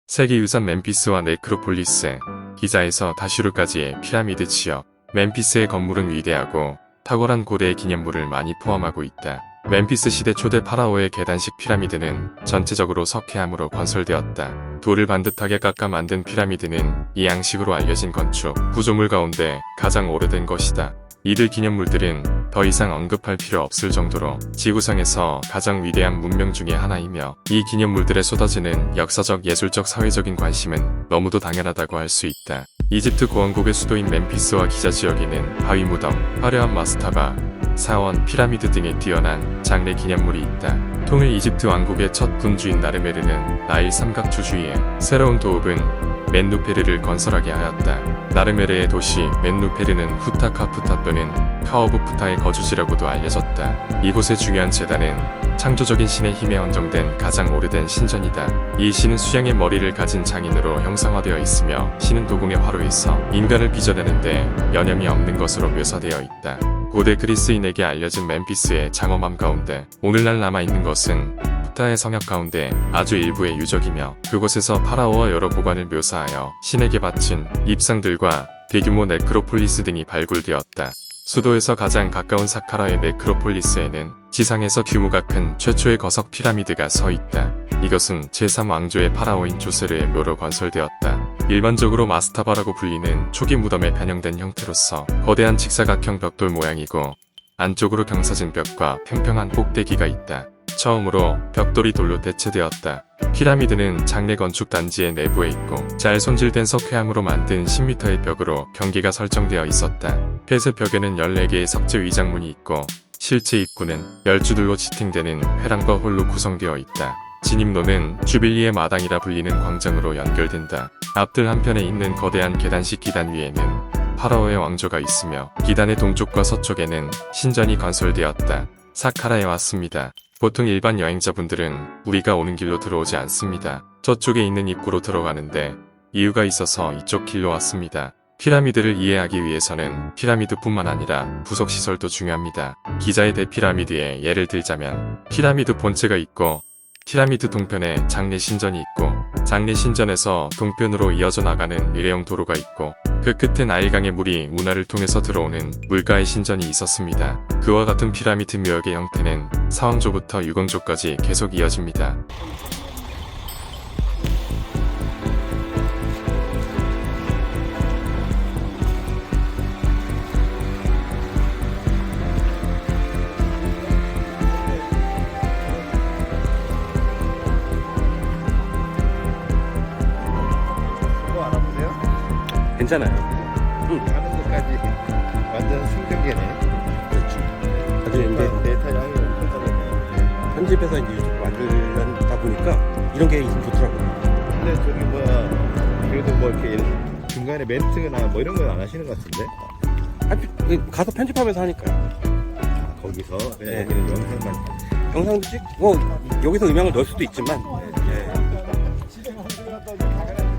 세계유산 멤피스와 네크로폴리스, 기자에서 다슈르까지의 피라미드 지역. 멤피스의 건물은 위대하고 탁월한 고대의 기념물을 많이 포함하고 있다. 멤피스 시대 초대 파라오의 계단식 피라미드는 전체적으로 석회암으로 건설되었다. 돌을 반듯하게 깎아 만든 피라미드는 이 양식으로 알려진 건축 구조물 가운데 가장 오래된 것이다. 이들 기념물들은 더 이상 언급할 필요 없을 정도로 지구상에서 가장 위대한 문명 중의 하나이며, 이 기념물들에 쏟아지는 역사적, 예술적, 사회적인 관심은 너무도 당연하다고 할 수 있다. 이집트 고원국의 수도인 멤피스와 기자 지역에는 바위 무덤, 화려한 마스타바, 사원, 피라미드 등의 뛰어난 장래 기념물이 있다. 통일 이집트 왕국의 첫 군주인 나르메르는 나일 삼각주 주위에 새로운 도읍은 맨누페르를 건설하게 하였다. 나르메르의 도시 맨누페르는 후타카푸타 또는 카오브푸타의 거주지라고도 알려졌다. 이곳의 중요한 제단은 창조적인 신의 힘에 헌정된 가장 오래된 신전이다. 이 신은 수양의 머리를 가진 장인으로 형상화되어 있으며, 신은 도궁의 화로에서 인간을 빚어내는데 여념이 없는 것으로 묘사되어 있다. 고대 그리스인에게 알려진 멤피스의 장엄함 가운데 오늘날 남아있는 것은 푸타의 성역 가운데 아주 일부의 유적이며, 그곳에서 파라오와 여러 보관을 묘사하여 신에게 바친 입상들과 대규모 네크로폴리스 등이 발굴되었다. 수도에서 가장 가까운 사카라의 네크로폴리스에는 지상에서 규모가 큰 최초의 거석 피라미드가 서 있다. 이것은 제3왕조의 파라오인 조세르의 묘로 건설되었다. 일반적으로 마스타바라고 불리는 초기 무덤에 변형된 형태로서 거대한 직사각형 벽돌 모양이고, 안쪽으로 경사진 벽과 평평한 꼭대기가 있다. 처음으로 벽돌이 돌로 대체되었다. 피라미드는 장례 건축 단지의 내부에 있고, 잘 손질된 석회암으로 만든 10m의 벽으로 경계가 설정되어 있었다. 폐쇄 벽에는 14개의 석재 위장문이 있고, 실제 입구는 10주들로 지탱되는 회랑과 홀로 구성되어 있다. 진입로는 주빌리의 마당이라 불리는 광장으로 연결된다. 앞들 한편에 있는 거대한 계단식 기단 위에는 파라오의 왕조가 있으며, 기단의 동쪽과 서쪽에는 신전이 건설되었다. 사카라에 왔습니다. 보통 일반 여행자분들은 우리가 오는 길로 들어오지 않습니다. 저쪽에 있는 입구로 들어가는데 이유가 있어서 이쪽 길로 왔습니다. 피라미드를 이해하기 위해서는 피라미드뿐만 아니라 부속시설도 중요합니다. 기자의 대피라미드에 예를 들자면, 피라미드 본체가 있고, 피라미드 동편에 장례 신전이 있고, 장례 신전에서 동편으로 이어져 나가는 일회용 도로가 있고, 그 끝에 나일강의 물이 운하를 통해서 들어오는 물가의 신전이 있었습니다. 그와 같은 피라미드 묘역의 형태는 사왕조부터 유광조까지 계속 이어집니다. 괜찮아요. 가는 것까지 완전 생경계네. 그렇죠. 나중에 이제 데이터 양이 엄청 적네. 편집해서 이제 유튜브 만들다 보니까 이런 게 좋더라고요. 근데 저기 뭐야, 그래도 뭐 이렇게 중간에 멘트나 뭐 이런 건 안 하시는 것 같은데? 가서 편집하면서 하니까요. 거기서 그냥 네. 여기는 영상만. 영상도 찍고, 여기서 음향을 넣을 수도 있지만,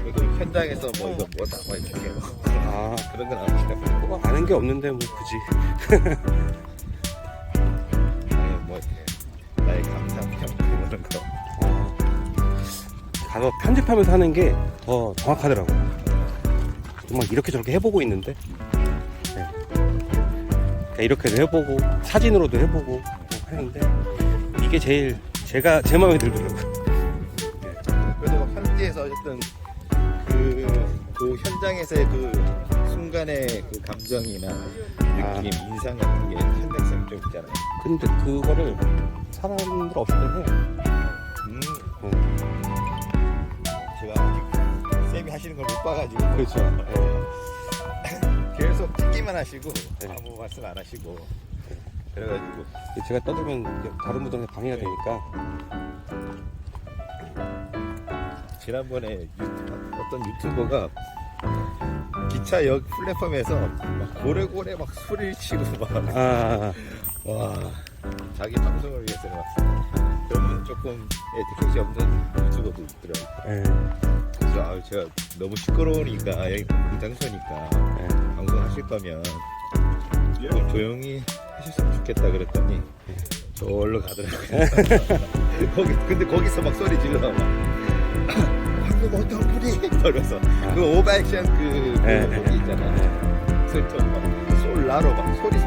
그래도 현장에서 뭐 이거 뭐다 뭐 이렇게 뭐 아, 그런 건 안 하시나? 뭐 아는 게 없는데 뭐 굳이. 아니 뭐 이렇게 나의 감상평 이런 거. 가서 편집하면서 하는 게 더 정확하더라고요. 정말 이렇게 저렇게 해보고 있는데, 그러니까 이렇게도 해보고 사진으로도 해보고 하는데, 이게 제일 제 마음에 들더라고요. 그래도 막 현지에서 어쨌든 그 현장에서의 그 순간의 그 감정이나 느낌, 인상 같은 게 현장성이 좀 있잖아요. 근데 그거를 사람들 없을 때 해요. 제가 아직 쌤이 하시는 걸 못 봐가지고. 그렇죠. 계속 듣기만 하시고 네. 아무 말씀 안 하시고 그래가지고 제가 떠들면 이제 다른 분들한테 방해가 되니까. 지난번에 어떤 유튜버가 기차역 플랫폼에서 막 고래고래 막 소리를 치고 막 와, 자기 방송을 위해서는 막 그런 조금 에티켓이 없는 유튜버도 있더라고요. 그래서 제가 너무 시끄러우니까 여기 공장소니까 방송하실 거면 좀 조용히 하셨으면 좋겠다 그랬더니 저걸로 가더라고요. 근데 거기서 막 소리 질러 막 그 어떤 분이 걸어서 그 오버액션 거기 있잖아. 설정 막 솔라로 막 소리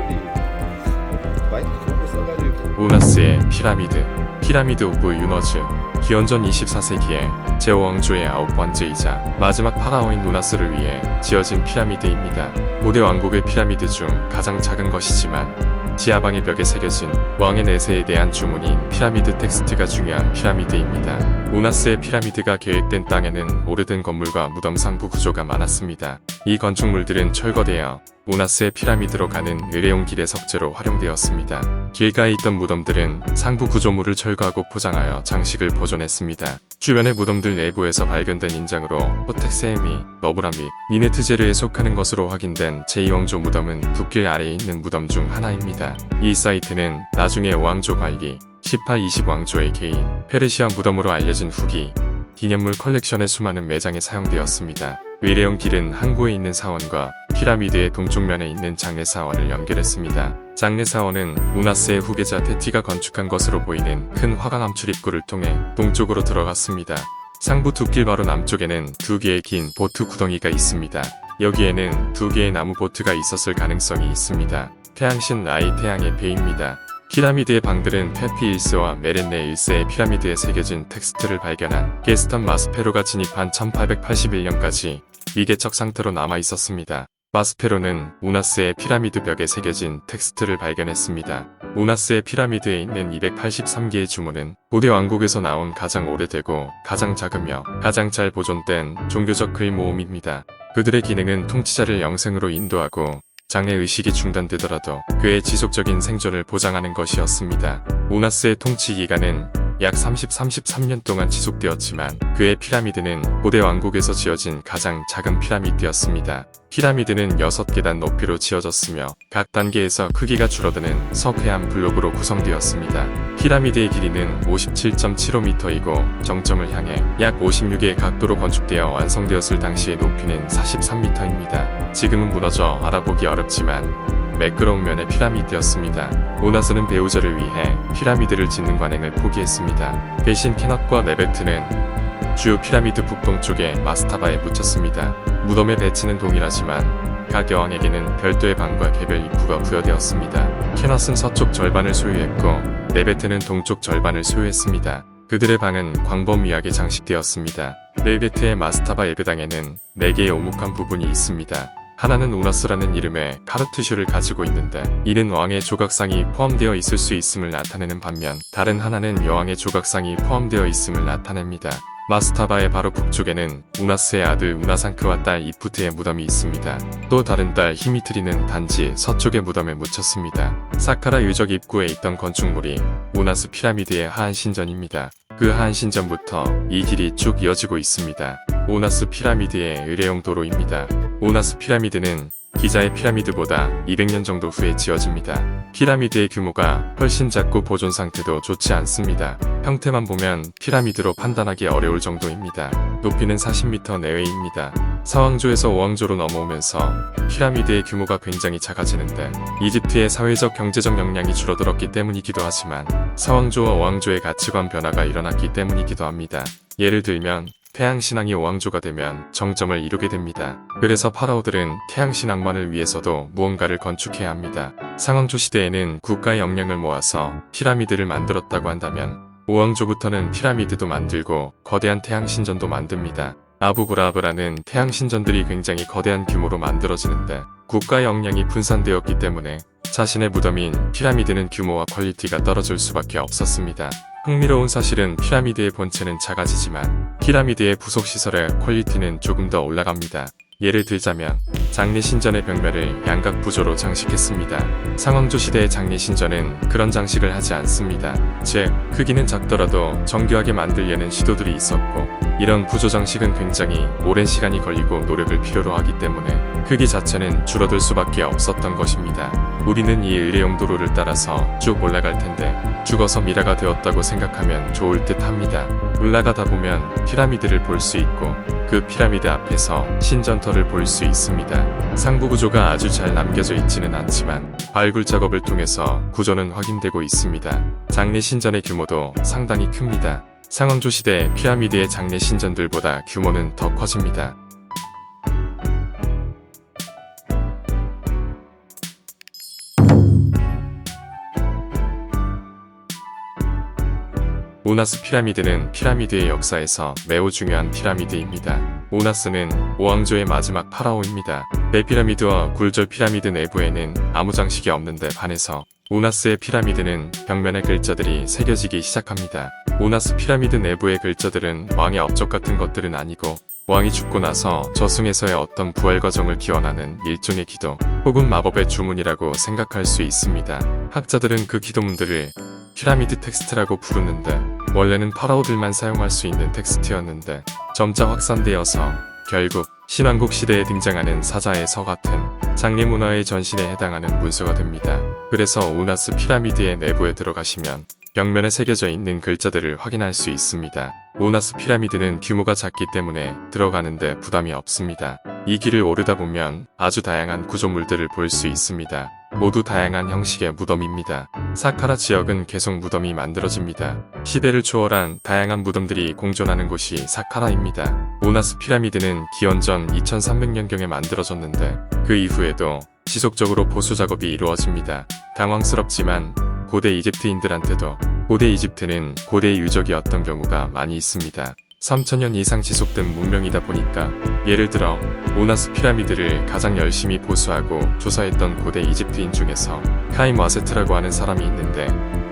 마이크 좋은 거 써가지고 우나스의 피라미드 오브 유너즈. 기원전 24세기에 제오왕조의 9번째이자 마지막 파라오인 우나스를 위해 지어진 피라미드입니다. 고대 왕국의 피라미드 중 가장 작은 것이지만 지하방의 벽에 새겨진 왕의 내세에 대한 주문인 피라미드 텍스트가 중요한 피라미드입니다. 우나스의 피라미드가 계획된 땅에는 오래된 건물과 무덤 상부 구조가 많았습니다. 이 건축물들은 철거되어 우나스의 피라미드로 가는 의뢰용 길의 석재로 활용되었습니다. 길가에 있던 무덤들은 상부 구조물을 철거하고 포장하여 장식을 보존했습니다. 주변의 무덤들 내부에서 발견된 인장으로 호텍세미, 너브라미, 니네트제르에 속하는 것으로 확인된 제2왕조 무덤은 붓길 아래에 있는 무덤 중 하나입니다. 이 사이트는 나중에 5왕조 관리, 18, 20왕조의 개인, 페르시아 무덤으로 알려진 후기, 기념물 컬렉션의 수많은 매장에 사용되었습니다. 의뢰용 길은 항구에 있는 사원과 피라미드의 동쪽면에 있는 장례사원을 연결했습니다. 장례사원은 우나스의 후계자 테티가 건축한 것으로 보이는 큰 화강암 출입구를 통해 동쪽으로 들어갔습니다. 상부 둑길 바로 남쪽에는 2개의 긴 보트 구덩이가 있습니다. 여기에는 2개의 나무 보트가 있었을 가능성이 있습니다. 태양신 라이 태양의 배입니다. 피라미드의 방들은 페피 1세와 메렌네 1세의 피라미드에 새겨진 텍스트를 발견한 게스턴 마스페로가 진입한 1881년까지 미개척 상태로 남아 있었습니다. 마스페로는 우나스의 피라미드 벽에 새겨진 텍스트를 발견했습니다. 우나스의 피라미드에 있는 283개의 주문은 고대 왕국에서 나온 가장 오래되고 가장 작으며 가장 잘 보존된 종교적 글 모음입니다. 그들의 기능은 통치자를 영생으로 인도하고 장애 의식이 중단되더라도 그의 지속적인 생존을 보장하는 것이었습니다. 우나스의 통치 기간은 약 33년 동안 지속되었지만 그의 피라미드는 고대 왕국에서 지어진 가장 작은 피라미드였습니다. 피라미드는 6계단 높이로 지어졌으며 각 단계에서 크기가 줄어드는 석회암 블록으로 구성되었습니다. 피라미드의 길이는 57.75m이고 정점을 향해 약 56의 각도로 건축되어 완성되었을 당시의 높이는 43m입니다. 지금은 무너져 알아보기 어렵지만 매끄러운 면의 피라미드였습니다. 우나스는 배우자를 위해 피라미드를 짓는 관행을 포기했습니다. 대신 케넛과 네베트는 주요 피라미드 북동쪽의 마스타바에 묻혔습니다. 무덤의 배치는 동일하지만 각 여왕에게는 별도의 방과 개별 입구가 부여되었습니다. 케넛은 서쪽 절반을 소유했고 네베트는 동쪽 절반을 소유했습니다. 그들의 방은 광범위하게 장식되었습니다. 네베트의 마스타바 예배당에는 4개의 오목한 부분이 있습니다. 하나는 우나스라는 이름의 카르투슈를 가지고 있는데 이는 왕의 조각상이 포함되어 있을 수 있음을 나타내는 반면 다른 하나는 여왕의 조각상이 포함되어 있음을 나타냅니다. 마스타바의 바로 북쪽에는 우나스의 아들 우나상크와 딸 이프트의 무덤이 있습니다. 또 다른 딸 히미트리는 단지 서쪽의 무덤에 묻혔습니다. 사카라 유적 입구에 있던 건축물이 우나스 피라미드의 하한 신전입니다. 그 하한 신전부터 이 길이 쭉 이어지고 있습니다. 우나스 피라미드의 의뢰용 도로입니다. 우나스 피라미드는 기자의 피라미드보다 200년 정도 후에 지어집니다. 피라미드의 규모가 훨씬 작고 보존 상태도 좋지 않습니다. 형태만 보면 피라미드로 판단하기 어려울 정도입니다. 높이는 40m 내외입니다. 4왕조에서 5왕조로 넘어오면서 피라미드의 규모가 굉장히 작아지는데 이집트의 사회적 경제적 역량이 줄어들었기 때문이기도 하지만 4왕조와 5왕조의 가치관 변화가 일어났기 때문이기도 합니다. 예를 들면 태양신앙이 5왕조가 되면 정점을 이루게 됩니다. 그래서 파라오들은 태양신앙만을 위해서도 무언가를 건축해야 합니다. 상왕조 시대에는 국가의 역량을 모아서 피라미드를 만들었다고 한다면 5왕조부터는 피라미드도 만들고 거대한 태양신전도 만듭니다. 아부그라브라는 태양신전들이 굉장히 거대한 규모로 만들어지는데 국가의 역량이 분산되었기 때문에 자신의 무덤인 피라미드는 규모와 퀄리티가 떨어질 수밖에 없었습니다. 흥미로운 사실은 피라미드의 본체는 작아지지만 피라미드의 부속시설의 퀄리티는 조금 더 올라갑니다. 예를 들자면 장례신전의 벽면을 양각 부조로 장식했습니다. 상왕조 시대의 장례신전은 그런 장식을 하지 않습니다. 즉, 크기는 작더라도 정교하게 만들려는 시도들이 있었고 이런 부조 장식은 굉장히 오랜 시간이 걸리고 노력을 필요로 하기 때문에 크기 자체는 줄어들 수밖에 없었던 것입니다. 우리는 이 의뢰용 도로를 따라서 쭉 올라갈 텐데 죽어서 미라가 되었다고 생각하면 좋을 듯 합니다. 올라가다 보면 피라미드를 볼 수 있고 그 피라미드 앞에서 신전터를 볼 수 있습니다. 상부 구조가 아주 잘 남겨져 있지는 않지만 발굴 작업을 통해서 구조는 확인되고 있습니다. 장례신전의 규모도 상당히 큽니다. 상왕조 시대 피라미드의 장례 신전들보다 규모는 더 커집니다. 오나스 피라미드는 피라미드의 역사에서 매우 중요한 피라미드입니다. 오나스는 오왕조의 마지막 파라오입니다. 대피라미드와 굴절 피라미드 내부에는 아무 장식이 없는데 반해서 오나스의 피라미드는 벽면에 글자들이 새겨지기 시작합니다. 오나스 피라미드 내부의 글자들은 왕의 업적 같은 것들은 아니고 왕이 죽고 나서 저승에서의 어떤 부활 과정을 기원하는 일종의 기도 혹은 마법의 주문이라고 생각할 수 있습니다. 학자들은 그 기도문들을 피라미드 텍스트라고 부르는데 원래는 파라오들만 사용할 수 있는 텍스트였는데 점차 확산되어서 결국 신왕국 시대에 등장하는 사자의 서 같은 장례 문화의 전신에 해당하는 문서가 됩니다. 그래서 오나스 피라미드의 내부에 들어가시면 벽면에 새겨져 있는 글자들을 확인할 수 있습니다. 오나스 피라미드는 규모가 작기 때문에 들어가는데 부담이 없습니다. 이 길을 오르다 보면 아주 다양한 구조물들을 볼 수 있습니다. 모두 다양한 형식의 무덤입니다. 사카라 지역은 계속 무덤이 만들어집니다. 시대를 초월한 다양한 무덤들이 공존하는 곳이 사카라입니다. 오나스 피라미드는 기원전 2300년경에 만들어졌는데 그 이후에도 지속적으로 보수 작업이 이루어집니다. 당황스럽지만 고대 이집트인들한테도 고대 이집트는 고대 유적이었던 경우가 많이 있습니다. 3000년 이상 지속된 문명이다 보니까 예를 들어 오나스 피라미드를 가장 열심히 보수하고 조사했던 고대 이집트인 중에서 카임 와세트라고 하는 사람이 있는데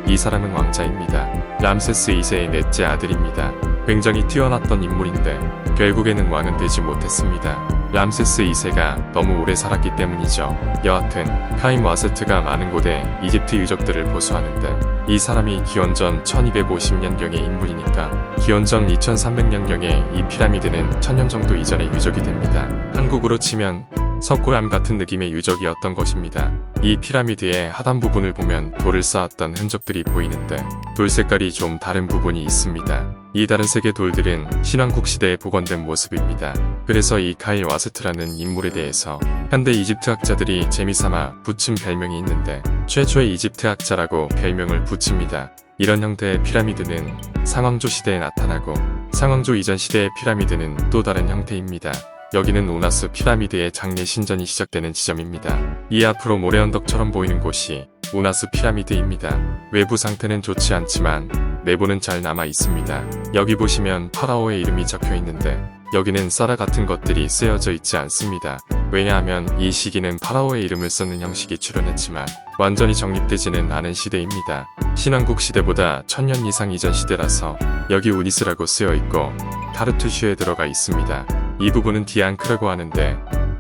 이 사람은 왕자입니다. 람세스 2세의 넷째 아들입니다. 굉장히 뛰어났던 인물인데 결국에는 왕은 되지 못했습니다. 람세스 2세가 너무 오래 살았기 때문이죠. 여하튼 카임 와세트가 많은 고대 이집트 유적들을 보수하는데 이 사람이 기원전 1250년경의 인물이니까 기원전 2300년경에 이 피라미드는 1000년 정도 이전의 유적이 됩니다. 한국으로 치면 석고암 같은 느낌의 유적이었던 것입니다. 이 피라미드의 하단 부분을 보면 돌을 쌓았던 흔적들이 보이는데 돌 색깔이 좀 다른 부분이 있습니다. 이 다른 색의 돌들은 신왕국 시대에 복원된 모습입니다. 그래서 이 카일 와세트라는 인물에 대해서 현대 이집트 학자들이 재미삼아 붙인 별명이 있는데 최초의 이집트 학자라고 별명을 붙입니다. 이런 형태의 피라미드는 상왕조 시대에 나타나고 상왕조 이전 시대의 피라미드는 또 다른 형태입니다. 여기는 오나스 피라미드의 장례 신전이 시작되는 지점입니다. 이 앞으로 모래 언덕처럼 보이는 곳이 오나스 피라미드입니다. 외부 상태는 좋지 않지만 내부는 잘 남아 있습니다. 여기 보시면 파라오의 이름이 적혀 있는데 여기는 쌀아 같은 것들이 쓰여져 있지 않습니다. 왜냐하면 이 시기는 파라오의 이름을 쓰는 형식이 출현했지만 완전히 정립되지는 않은 시대입니다. 신왕국 시대보다 1000년 이상 이전 시대라서 여기 우니스라고 쓰여 있고 타르투슈에 들어가 있습니다. 이 부분은 디앙크라고 하는데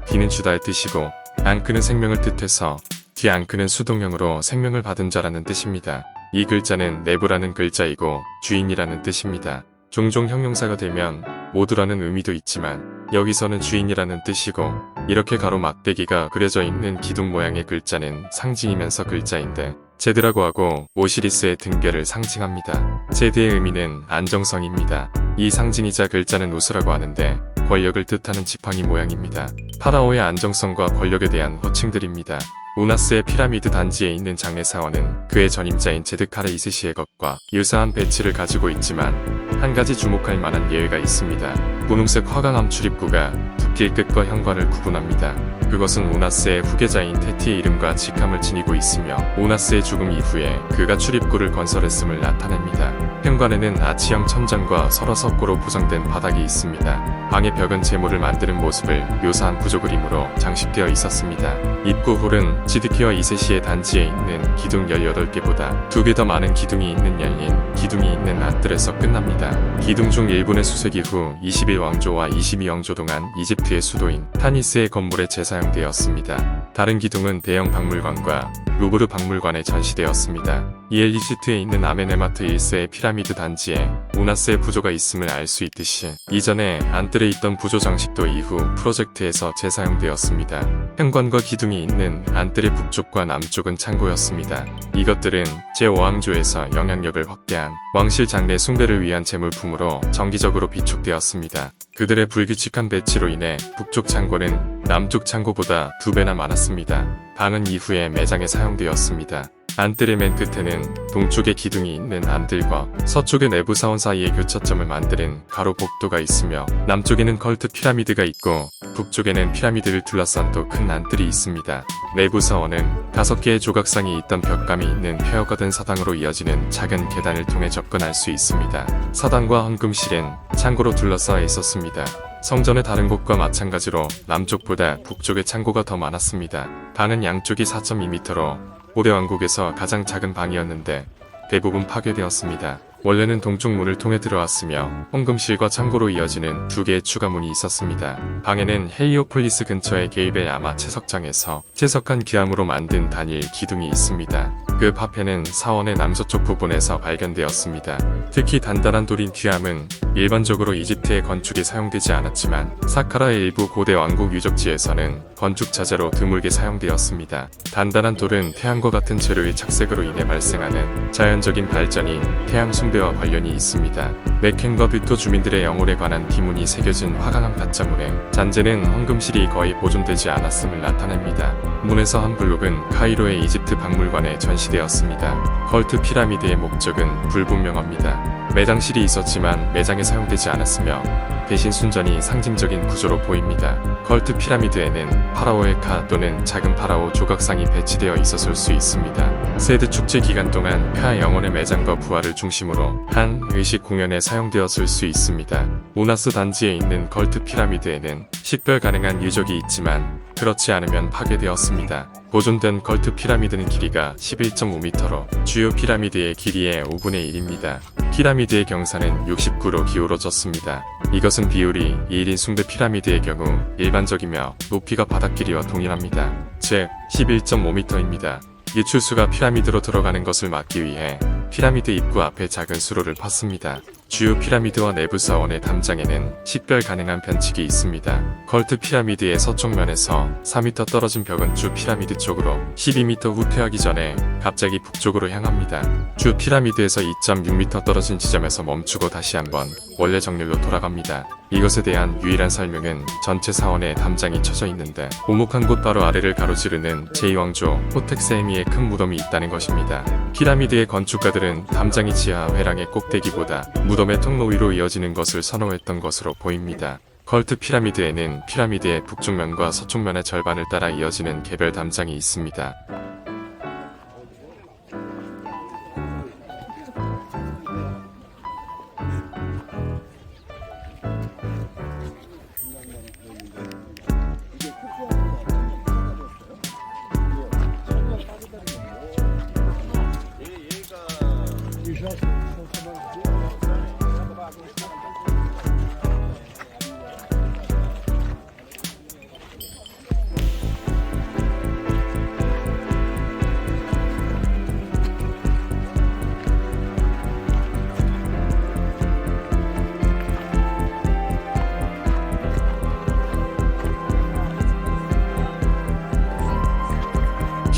디는 주다의 뜻이고 앙크는 생명을 뜻해서 디앙크는 수동형으로 생명을 받은 자라는 뜻입니다. 이 글자는 내부라는 글자이고 주인이라는 뜻입니다. 종종 형용사가 되면 모두라는 의미도 있지만 여기서는 주인이라는 뜻이고 이렇게 가로 막대기가 그려져 있는 기둥 모양의 글자는 상징이면서 글자인데 제드라고 하고 오시리스의 등별을 상징합니다. 제드의 의미는 안정성입니다. 이 상징이자 글자는 우스라고 하는데 권력을 뜻하는 지팡이 모양입니다. 파라오의 안정성과 권력에 대한 호칭들입니다. 오나스의 피라미드 단지에 있는 장례사원은 그의 전임자인 제드카르 2세의 것과 유사한 배치를 가지고 있지만 한 가지 주목할 만한 예외가 있습니다. 분홍색 화강암 출입구가 붓길 끝과 현관을 구분합니다. 그것은 오나스의 후계자인 테티의 이름과 직함을 지니고 있으며 오나스의 죽음 이후에 그가 출입구를 건설했음을 나타냅니다. 현관에는 아치형 천장과 서로 석고로 포장된 바닥이 있습니다. 방의 벽은 제모를 만드는 모습을 묘사한 구조 그림으로 장식되어 있었습니다. 입구 홀은 지드키어 2세시의 단지에 있는 기둥 18개보다 2개 더 많은 기둥이 있는 열린 기둥이 있는 안뜰에서 끝납니다. 기둥 중 일부는 수세기 후 21왕조와 22왕조 동안 이집트의 수도인 타니스의 건물에 재사용되었습니다. 다른 기둥은 대형 박물관과 루브르 박물관에 전시되었습니다. 이에 이집트에 있는 아멘에마트 1세의 피라미드 단지에 오나스의 부조가 있음을 알 수 있듯이 이전에 안뜰에 있던 부조 장식도 이후 프로젝트에서 재사용되었습니다. 현관과 기둥이 있는 안뜰의 북쪽과 남쪽은 창고였습니다. 이것들은 제5왕조에서 영향력을 확대한 왕실 장례 숭배를 위한 제물품으로 정기적으로 비축되었습니다. 그들의 불규칙한 배치로 인해 북쪽 창고는 남쪽 창고보다 2배나 많았습니다. 방은 이후에 매장에 사용되었습니다. 안뜰의 맨 끝에는 동쪽에 기둥이 있는 안뜰과 서쪽의 내부 사원 사이의 교차점을 만드는 가로 복도가 있으며 남쪽에는 컬트 피라미드가 있고 북쪽에는 피라미드를 둘러싼 또 큰 안뜰이 있습니다. 내부 사원은 5개의 조각상이 있던 벽감이 있는 페어거든 사당으로 이어지는 작은 계단을 통해 접근할 수 있습니다. 사당과 헌금실은 창고로 둘러싸여 있었습니다. 성전의 다른 곳과 마찬가지로 남쪽보다 북쪽에 창고가 더 많았습니다. 방은 양쪽이 4.2m로 고대 왕국에서 가장 작은 방이었는데 대부분 파괴되었습니다. 원래는 동쪽 문을 통해 들어왔으며 헌금실과 창고로 이어지는 2개의 추가 문이 있었습니다. 방에는 헬리오폴리스 근처의 게이벨 아마 채석장에서 채석한 기암으로 만든 단일 기둥이 있습니다. 그 파편은 사원의 남서쪽 부분에서 발견되었습니다. 특히 단단한 돌인 기암은 일반적으로 이집트의 건축에 사용되지 않았지만 사카라의 일부 고대 왕국 유적지에서는 건축 자재로 드물게 사용되었습니다. 단단한 돌은 태양과 같은 재료의 착색으로 인해 발생하는 자연적인 발전인 태양 숭배와 관련이 있습니다. 맥켄과 뷰토 주민들의 영혼에 관한 기문이 새겨진 화강암 가짜문에 잔재는 헌금실이 거의 보존되지 않았음을 나타냅니다. 문에서 한 블록은 카이로의 이집트 박물관에 전시되었습니다. 컬트 피라미드의 목적은 불분명합니다. 매장실이 있었지만 매장에 사용되지 않았으며 대신 순전히 상징적인 구조로 보입니다. 컬트 피라미드에는 파라오의 카 또는 작은 파라오 조각상이 배치되어 있었을 수 있습니다. 세드 축제 기간 동안 카 영혼의 매장과 부활을 중심으로 한 의식 공연에 사용되었을 수 있습니다. 모나스 단지에 있는 컬트 피라미드에는 식별 가능한 유적이 있지만 그렇지 않으면 파괴되었습니다. 보존된 컬트 피라미드는 길이가 11.5m로 주요 피라미드의 길이의 5분의 1입니다. 피라미드의 경사는 69로 기울어졌습니다. 이것은 비율이 2:1인 숭배 피라미드의 경우 일반적이며 높이가 바닥 길이와 동일합니다. 즉 11.5m입니다. 유출수가 피라미드로 들어가는 것을 막기 위해 피라미드 입구 앞에 작은 수로를 팠습니다. 주요 피라미드와 내부 사원의 담장에는 식별 가능한 변칙이 있습니다. 컬트 피라미드의 서쪽 면에서 4m 떨어진 벽은 주 피라미드 쪽으로 12m 후퇴하기 전에 갑자기 북쪽으로 향합니다. 주 피라미드에서 2.6m 떨어진 지점에서 멈추고 다시 한번 원래 정렬로 돌아갑니다. 이것에 대한 유일한 설명은 전체 사원에 담장이 쳐져 있는데 오목한 곳 바로 아래를 가로지르는 제2왕조 호텍세미의 큰 무덤이 있다는 것입니다. 피라미드의 건축가들은 담장이 지하 회랑의 꼭대기보다 무덤의 통로 위로 이어지는 것을 선호했던 것으로 보입니다. 컬트 피라미드에는 피라미드의 북쪽면과 서쪽면의 절반을 따라 이어지는 개별 담장이 있습니다.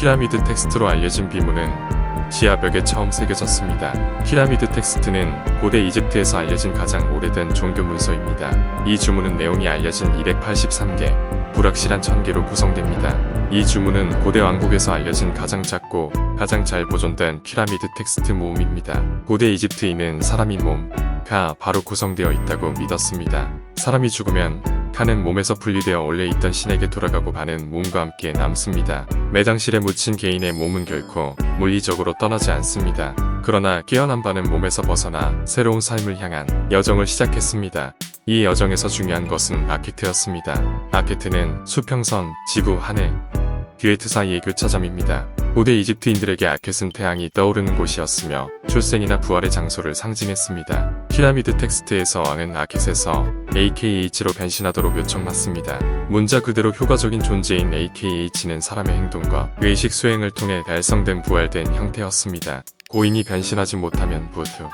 피라미드 텍스트로 알려진 비문은 지하벽에 처음 새겨졌습니다. 피라미드 텍스트는 고대 이집트에서 알려진 가장 오래된 종교 문서입니다. 이 주문은 내용이 알려진 283개, 불확실한 1000개로 구성됩니다. 이 주문은 고대 왕국에서 알려진 가장 작고 가장 잘 보존된 피라미드 텍스트 모음입니다. 고대 이집트인은 사람이 몸,가 바로 구성되어 있다고 믿었습니다. 사람이 죽으면 칸은 몸에서 분리되어 원래 있던 신에게 돌아가고 반은 몸과 함께 남습니다. 매장실에 묻힌 개인의 몸은 결코 물리적으로 떠나지 않습니다. 그러나 깨어난 반은 몸에서 벗어나 새로운 삶을 향한 여정을 시작했습니다. 이 여정에서 중요한 것은 아케트였습니다. 아케트는 수평선, 지구, 하늘, 듀에트 사이의 교차점입니다. 고대 이집트인들에게 아켓은 태양이 떠오르는 곳이었으며 출생이나 부활의 장소를 상징했습니다. 피라미드 텍스트에서 왕은 아켓에서 AKH로 변신하도록 요청받습니다. 문자 그대로 효과적인 존재인 AKH는 사람의 행동과 의식 수행을 통해 달성된 부활된 형태였습니다. 고인이 변신하지 못하면 부두,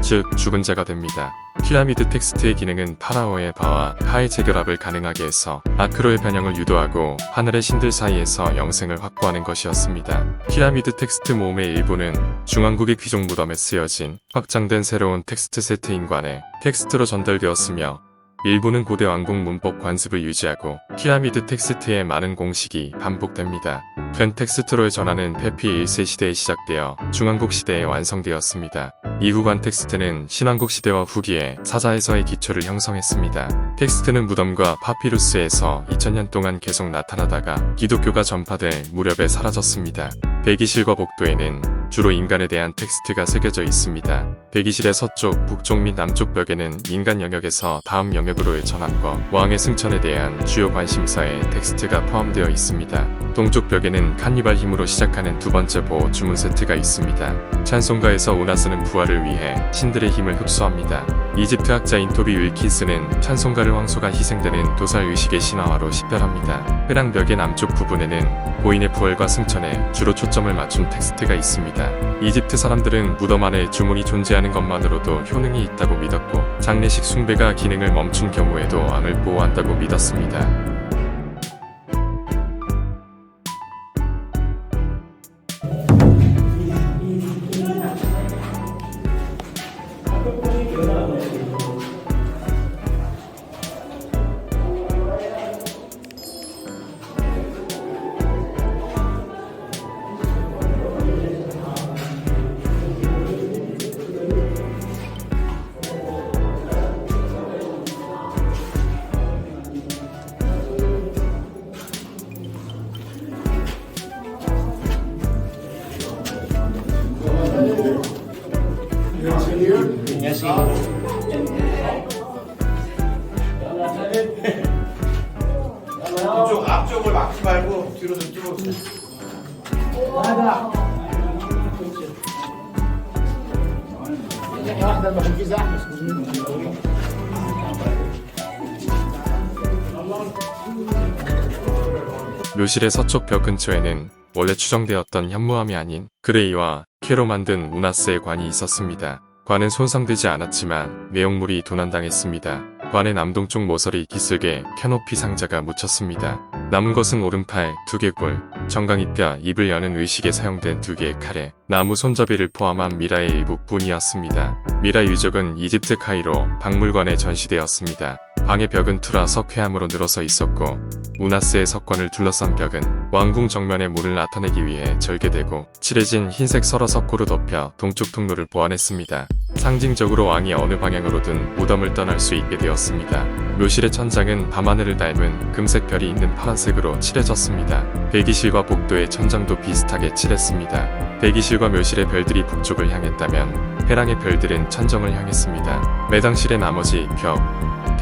즉 죽은 자가 됩니다. 피라미드 텍스트의 기능은 파라오의 바와 카의 재결합을 가능하게 해서 아크로의 변형을 유도하고 하늘의 신들 사이에서 영생을 확보하는 것이었습니다. 피라미드 텍스트 모음의 일부는 중앙국의 귀족 무덤에 쓰여진 확장된 새로운 텍스트 세트 인관의 텍스트로 전달되었으며 일부는 고대 왕궁 문법 관습을 유지하고 피라미드 텍스트의 많은 공식이 반복됩니다. 큰 텍스트로 전하는 페피 1세 시대에 시작되어 중왕국 시대에 완성되었습니다. 이후 관 텍스트는 신왕국 시대와 후기에 사자에서의 기초를 형성했습니다. 텍스트는 무덤과 파피루스에서 2000년 동안 계속 나타나다가 기독교가 전파될 무렵에 사라졌습니다. 대기실과 복도에는 주로 인간에 대한 텍스트가 새겨져 있습니다. 대기실의 서쪽, 북쪽 및 남쪽 벽에는 인간 영역에서 다음 영역으로의 전환과 왕의 승천에 대한 주요 관심사의 텍스트가 포함되어 있습니다. 동쪽 벽에는 카니발 힘으로 시작하는 두 번째 보호 주문 세트가 있습니다. 찬송가에서 우나스는 부활을 위해 신들의 힘을 흡수합니다. 이집트 학자 인토비 윌킨스는 찬송가를 황소가 희생되는 도살 의식의 신화화로 식별합니다. 회랑벽의 남쪽 부분에는 고인의 부활과 승천에 주로 초점을 맞춘 텍스트가 있습니다. 이집트 사람들은 무덤 안에 주문이 존재하는 것만으로도 효능이 있다고 믿었고 장례식 숭배가 기능을 멈춘 경우에도 왕을 보호한다고 믿었습니다. 이쪽 앞쪽을 막지 말고 뒤로 좀 뚫어주세요. 묘실의 서쪽 벽 근처에는 원래 추정되었던 현무암이 아닌 그레이와 쾌로 만든 우나스의 관이 있었습니다. 관은 손상되지 않았지만 내용물이 도난당했습니다. 관의 남동쪽 모서리 기슭에 캐노피 상자가 묻혔습니다. 남은 것은 오른팔 2개골, 정강이뼈, 입을 여는 의식에 사용된 2개의 칼에 나무 손잡이를 포함한 미라의 일부뿐이었습니다. 미라 유적은 이집트 카이로 박물관에 전시되었습니다. 방의 벽은 투라 석회암으로 늘어서 있었고 우나스의 석관을 둘러싼 벽은 왕궁 정면의 문을 나타내기 위해 절개되고 칠해진 흰색 설화 석고로 덮여 동쪽 통로를 보완했습니다. 상징적으로 왕이 어느 방향으로든 무덤을 떠날 수 있게 되었습니다. 묘실의 천장은 밤하늘을 닮은 금색 별이 있는 파란색으로 칠해졌습니다. 대기실과 복도의 천장도 비슷하게 칠했습니다. 대기실과 묘실의 별들이 북쪽을 향했다면 회랑의 별들은 천정을 향했습니다. 매장실의 나머지 벽,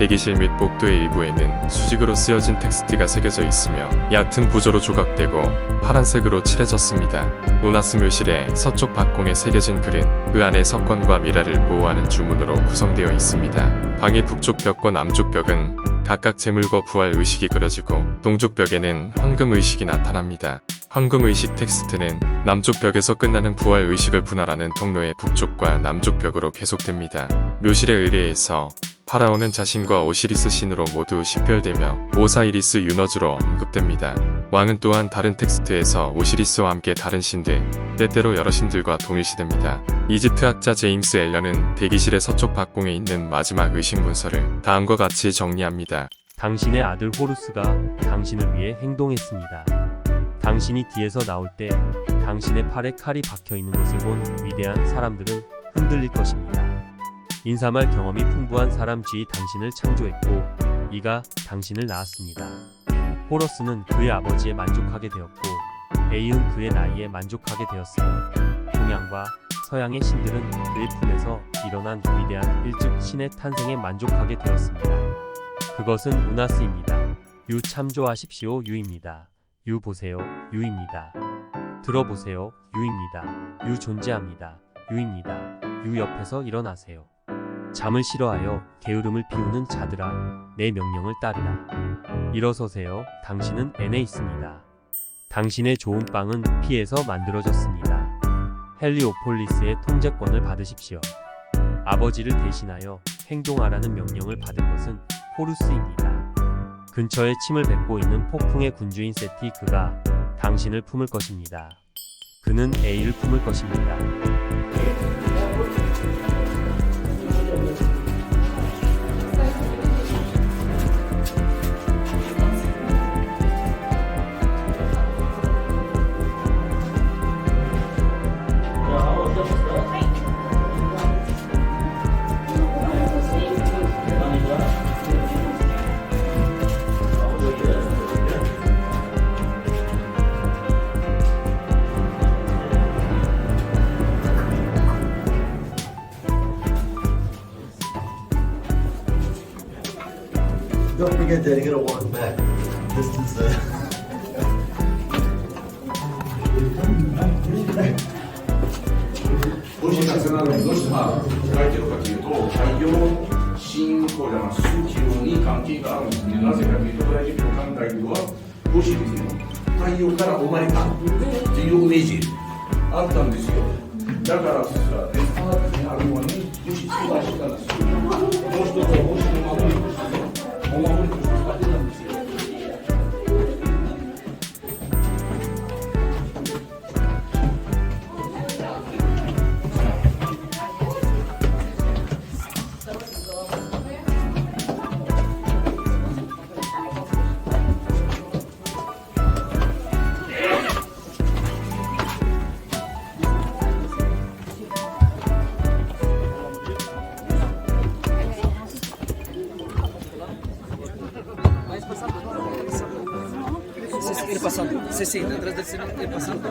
대기실 및 복도의 일부에는 수직으로 쓰여진 텍스트가 새겨져 있으며 얕은 부조로 조각되고 파란색으로 칠해졌습니다. 우나스 묘실의 서쪽 박공에 새겨진 글은 그 안에 석관과 미라를 보호하는 주문으로 구성되어 있습니다. 방의 북쪽 벽과 남쪽 벽은 각각 제물과 부활 의식이 그려지고 동쪽 벽에는 황금 의식이 나타납니다. 황금 의식 텍스트는 남쪽 벽에서 끝나는 부활 의식을 분할하는 통로의 북쪽과 남쪽 벽으로 계속됩니다. 묘실의 의뢰에서 파라오는 자신과 오시리스 신으로 모두 식별되며 오사이리스 유너즈로 언급됩니다. 왕은 또한 다른 텍스트에서 오시리스와 함께 다른 신들, 때때로 여러 신들과 동일시됩니다. 이집트 학자 제임스 앨런은 대기실의 서쪽 박공에 있는 마지막 의식 문서를 다음과 같이 정리합니다. 당신의 아들 호루스가 당신을 위해 행동했습니다. 당신이 뒤에서 나올 때 당신의 팔에 칼이 박혀 있는 것을 본 위대한 사람들은 흔들릴 것입니다. 인사말 경험이 풍부한 사람 쥐 당신을 창조했고 이가 당신을 낳았습니다. 호러스는 그의 아버지에 만족하게 되었고 에이은 그의 나이에 만족하게 되었으며 동양과 서양의 신들은 그의 품에서 일어난 위대한 일즉 신의 탄생에 만족하게 되었습니다. 그것은 우나스입니다. 유 참조하십시오. 유입니다. 유 보세요. 유입니다. 들어보세요. 유입니다. 유 존재합니다. 유입니다. 유 옆에서 일어나세요. 잠을 싫어하여 게으름을 피우는 자들아, 내 명령을 따르라. 일어서세요. 당신은 N에 있습니다. 당신의 좋은 빵은 피에서 만들어졌습니다. 헬리오폴리스의 통제권을 받으십시오. 아버지를 대신하여 행동하라는 명령을 받은 것은 호루스입니다. 근처에 침을 뱉고 있는 폭풍의 군주인 세티, 그가 당신을 품을 것입니다. 그는 A를 품을 것입니다. Don't forget that you gotta walk back. Distance Hoje está sendo nós書いてるかというと、海洋振興じゃな数キロに関係があるんですね。なぜかというと、ブラジルの艦隊では、もしですね、太陽から生まれたというイメージあったんですよ。だからさ、エスパーにあるのに、もし使わしたんですよ。もう一つは、もしお守りとしてね、お守りとして使ってたんですよ。Ir pasando. Sí, sí, detrás del cine, ir pasando.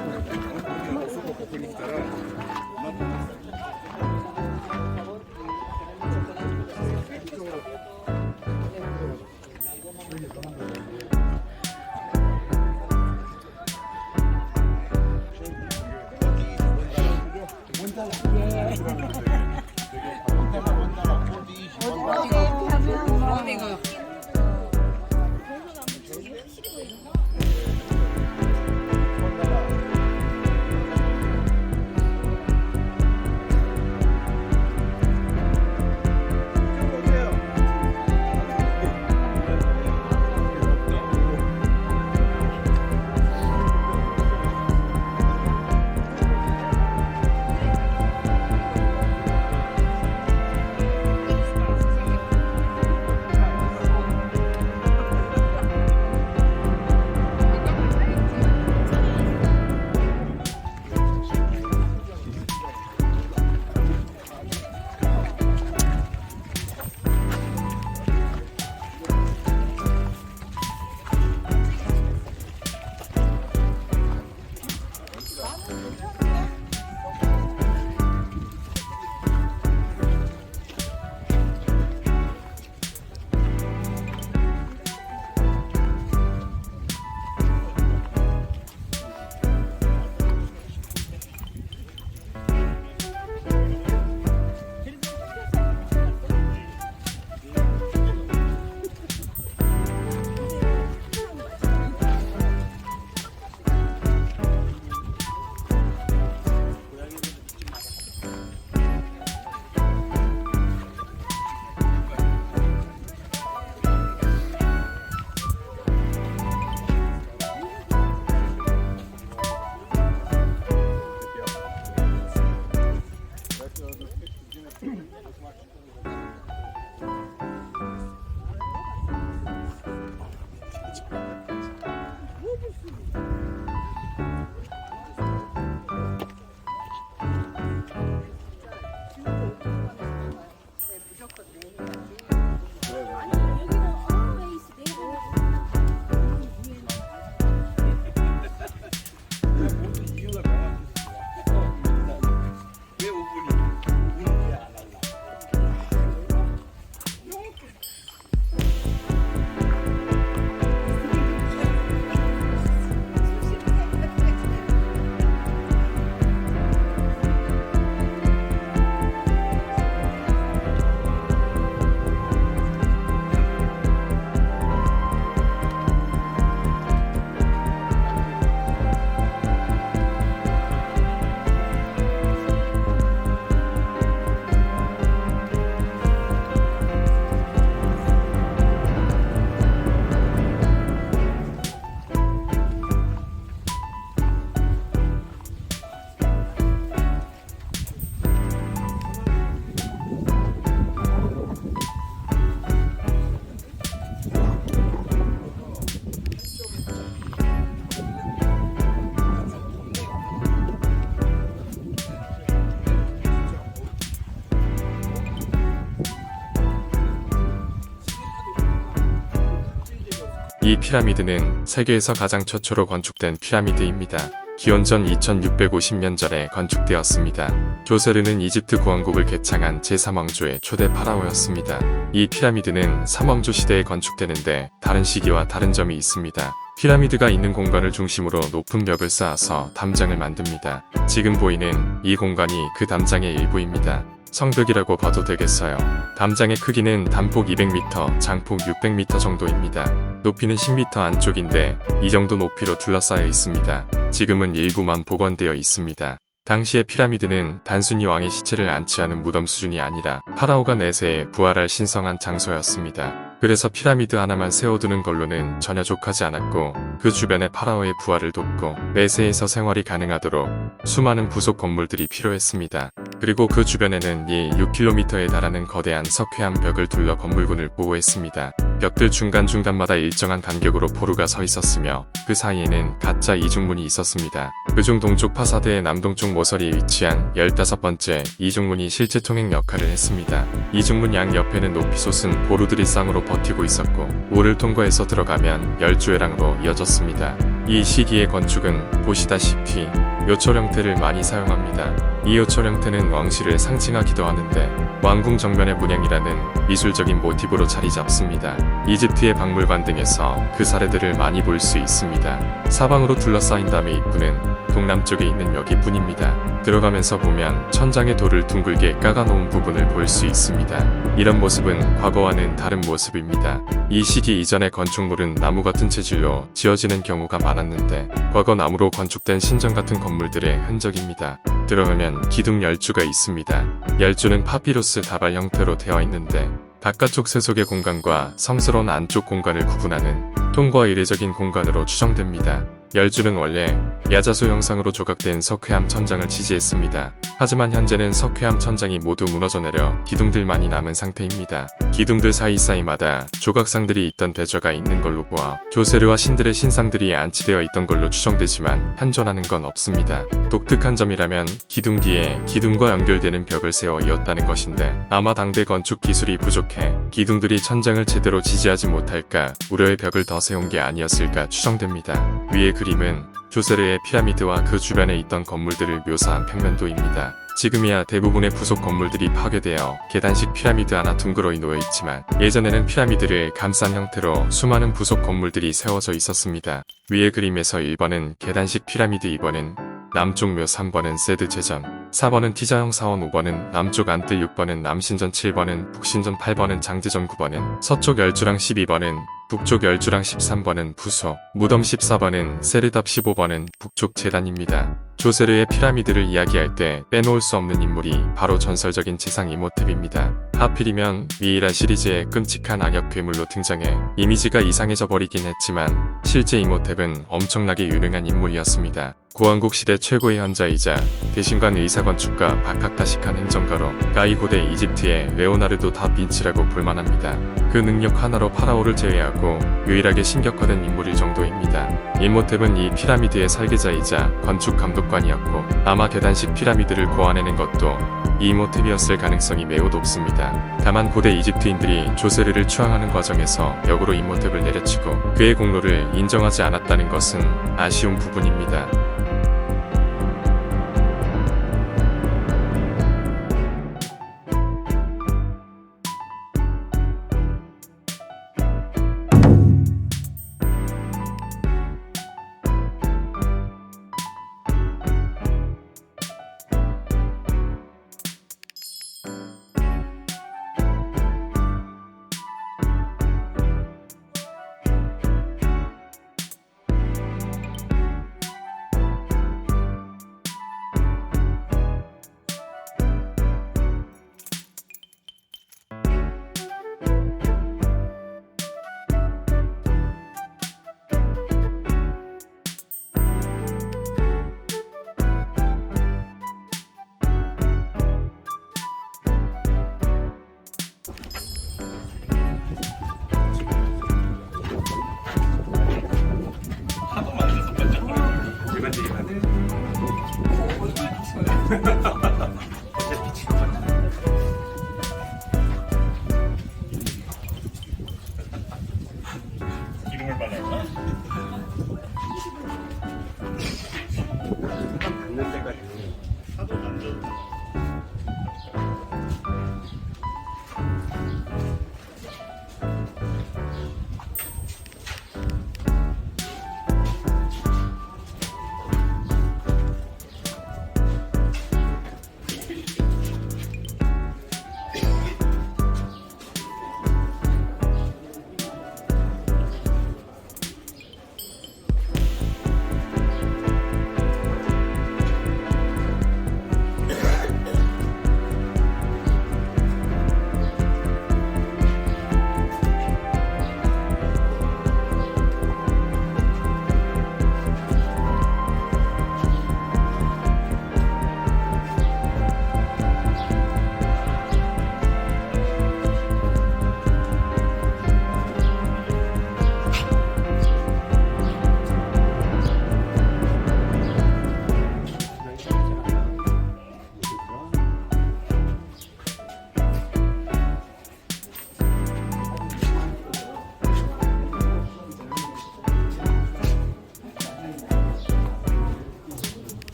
이 피라미드는 세계에서 가장 최초로 건축된 피라미드입니다. 기원전 2650년 전에 건축되었습니다. 조세르는 이집트 구왕국을 개창한 제3왕조의 초대 파라오였습니다. 이 피라미드는 3왕조 시대에 건축되는데 다른 시기와 다른 점이 있습니다. 피라미드가 있는 공간을 중심으로 높은 벽을 쌓아서 담장을 만듭니다. 지금 보이는 이 공간이 그 담장의 일부입니다. 성벽이라고 봐도 되겠어요. 담장의 크기는 단폭 200m, 장폭 600m 정도입니다. 높이는 10m 안쪽인데 이 정도 높이로 둘러싸여 있습니다. 지금은 일부만 복원되어 있습니다. 당시의 피라미드는 단순히 왕의 시체를 안치하는 무덤 수준이 아니라 파라오가 내세에 부활할 신성한 장소였습니다. 그래서 피라미드 하나만 세워두는 걸로는 전혀 족하지 않았고 그 주변에 파라오의 부활을 돕고 내세에서 생활이 가능하도록 수많은 부속 건물들이 필요했습니다. 그리고 그 주변에는 이 6km에 달하는 거대한 석회암 벽을 둘러 건물군을 보호했습니다. 벽들 중간중간마다 일정한 간격으로 포루가 서 있었으며 그 사이에는 가짜 이중문이 있었습니다. 그중 동쪽 파사드의 남동쪽 모서리에 위치한 15번째 이중문이 실제 통행 역할을 했습니다. 이중문 양 옆에는 높이 솟은 보루들이 쌍으로 버티고 있었고 우를 통과해서 들어가면 열주회랑으로 이어졌습니다. 이 시기의 건축은 보시다시피 요철 형태를 많이 사용합니다. 이 요철 형태는 왕실을 상징하기도 하는데 왕궁 정면의 문양이라는 미술적인 모티브로 자리 잡습니다. 이집트의 박물관 등에서 그 사례들을 많이 볼 수 있습니다. 사방으로 둘러싸인 다음에 입구는 동남쪽에 있는 여기뿐입니다. 들어가면서 보면 천장에 돌을 둥글게 깎아놓은 부분을 볼 수 있습니다. 이런 모습은 과거와는 다른 모습입니다. 이 시기 이전의 건축물은 나무 같은 재질로 지어지는 경우가 많았는데 과거 나무로 건축된 신전 같은 건물들의 흔적입니다. 들어가면 기둥 열주가 있습니다. 열주는 파피루스 다발 형태로 되어 있는데 바깥쪽 세속의 공간과 성스러운 안쪽 공간을 구분하는 통과 이례적인 공간으로 추정됩니다. 열주는 원래 야자수 형상으로 조각된 석회암 천장을 지지했습니다. 하지만 현재는 석회암 천장이 모두 무너져 내려 기둥들만이 남은 상태입니다. 기둥들 사이사이마다 조각상들이 있던 대좌가 있는 걸로 보아 조세르와 신들의 신상들이 안치되어 있던 걸로 추정되지만 현존하는 건 없습니다. 독특한 점이라면 기둥 뒤에 기둥과 연결되는 벽을 세워 이었다는 것인데 아마 당대 건축 기술이 부족해 기둥들이 천장을 제대로 지지하지 못할까 우려의 벽을 더 세운 게 아니었을까 추정됩니다. 위의 그림은 조세르의 피라미드와 그 주변에 있던 건물들을 묘사한 평면도입니다. 지금이야 대부분의 부속 건물들이 파괴되어 계단식 피라미드 하나 둥그러이 놓여있지만 예전에는 피라미드를 감싼 형태로 수많은 부속 건물들이 세워져 있었습니다. 위의 그림에서 1번은 계단식 피라미드, 2번은 남쪽 묘, 3번은 세드 제전, 4번은 티자형 사원, 5번은 남쪽 안뜰, 6번은 남신전, 7번은 북신전, 8번은 장제전, 9번은 서쪽 열주랑, 12번은 북쪽 열주랑, 13번은 부소, 무덤, 14번은 세르답, 15번은 북쪽 제단입니다. 조세르의 피라미드를 이야기할 때 빼놓을 수 없는 인물이 바로 전설적인 지상 이모텝입니다. 하필이면 미이라 시리즈의 끔찍한 악역 괴물로 등장해 이미지가 이상해져 버리긴 했지만 실제 이모텝은 엄청나게 유능한 인물이었습니다. 구왕국 시대 최고의 현자이자 대신관 의사 건축가 박학다식한 행정가로 가히 고대 이집트의 레오나르도 다 빈치라고 볼만합니다. 그 능력 하나로 파라오를 제외하고 유일하게 신격화된 인물일 정도입니다. 임호텝은 이 피라미드의 설계자이자 건축 감독관이었고 아마 계단식 피라미드를 고안해낸 것도 이 임호텝이었을 가능성이 매우 높습니다. 다만 고대 이집트인들이 조세르를 추앙하는 과정에서 역으로 임호텝을 내려치고 그의 공로를 인정하지 않았다는 것은 아쉬운 부분입니다.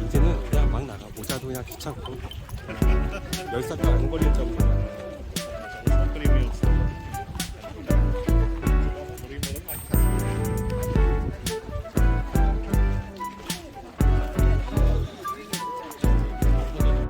이제는 그냥 막 나가. 모자도 그냥 귀찮고 10살도 안 걸릴 정도.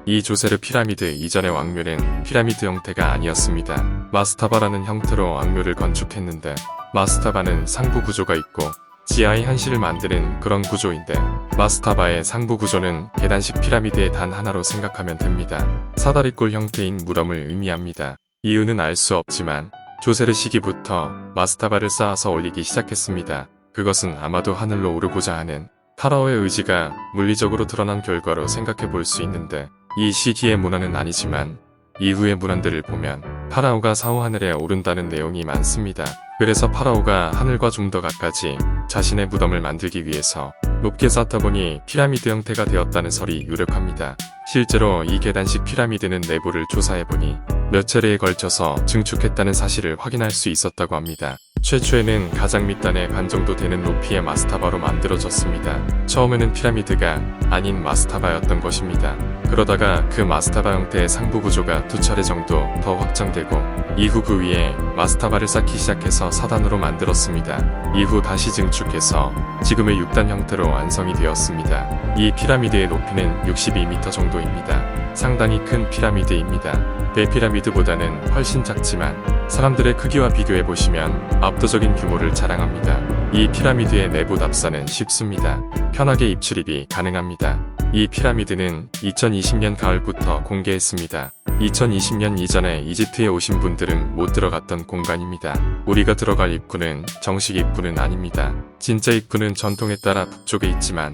이 조세르 피라미드 이전의 왕묘는 피라미드 형태가 아니었습니다. 마스타바라는 형태로 왕묘를 건축했는데 마스타바는 상부 구조가 있고 지하의 현실을 만드는 그런 구조인데 마스타바의 상부 구조는 계단식 피라미드의 단 하나로 생각하면 됩니다. 사다리꼴 형태인 무덤을 의미합니다. 이유는 알 수 없지만 조세르 시기부터 마스타바를 쌓아서 올리기 시작했습니다. 그것은 아마도 하늘로 오르고자 하는 파라오의 의지가 물리적으로 드러난 결과로 생각해 볼 수 있는데 이 시기의 문화는 아니지만 이후의 문헌들을 보면 파라오가 사후 하늘에 오른다는 내용이 많습니다. 그래서 파라오가 하늘과 좀 더 가까이 자신의 무덤을 만들기 위해서 높게 쌓다 보니 피라미드 형태가 되었다는 설이 유력합니다. 실제로 이 계단식 피라미드는 내부를 조사해보니 몇 차례에 걸쳐서 증축했다는 사실을 확인할 수 있었다고 합니다. 최초에는 가장 밑단에 반 정도 되는 높이의 마스타바로 만들어졌습니다. 처음에는 피라미드가 아닌 마스타바였던 것입니다. 그러다가 그 마스타바 형태의 상부 구조가 2차례 정도 더 확장되고 이후 그 위에 마스타바를 쌓기 시작해서 4단으로 만들었습니다. 이후 다시 증축해서 지금의 6단 형태로 완성이 되었습니다. 이 피라미드의 높이는 62m 정도입니다. 상당히 큰 피라미드입니다. 대피라미드보다는 훨씬 작지만 사람들의 크기와 비교해보시면 압도적인 규모를 자랑합니다. 이 피라미드의 내부 답사는 쉽습니다. 편하게 입출입이 가능합니다. 이 피라미드는 2020년 가을부터 공개했습니다. 2020년 이전에 이집트에 오신 분들은 못 들어갔던 공간입니다. 우리가 들어갈 입구는 정식 입구는 아닙니다. 진짜 입구는 전통에 따라 북쪽에 있지만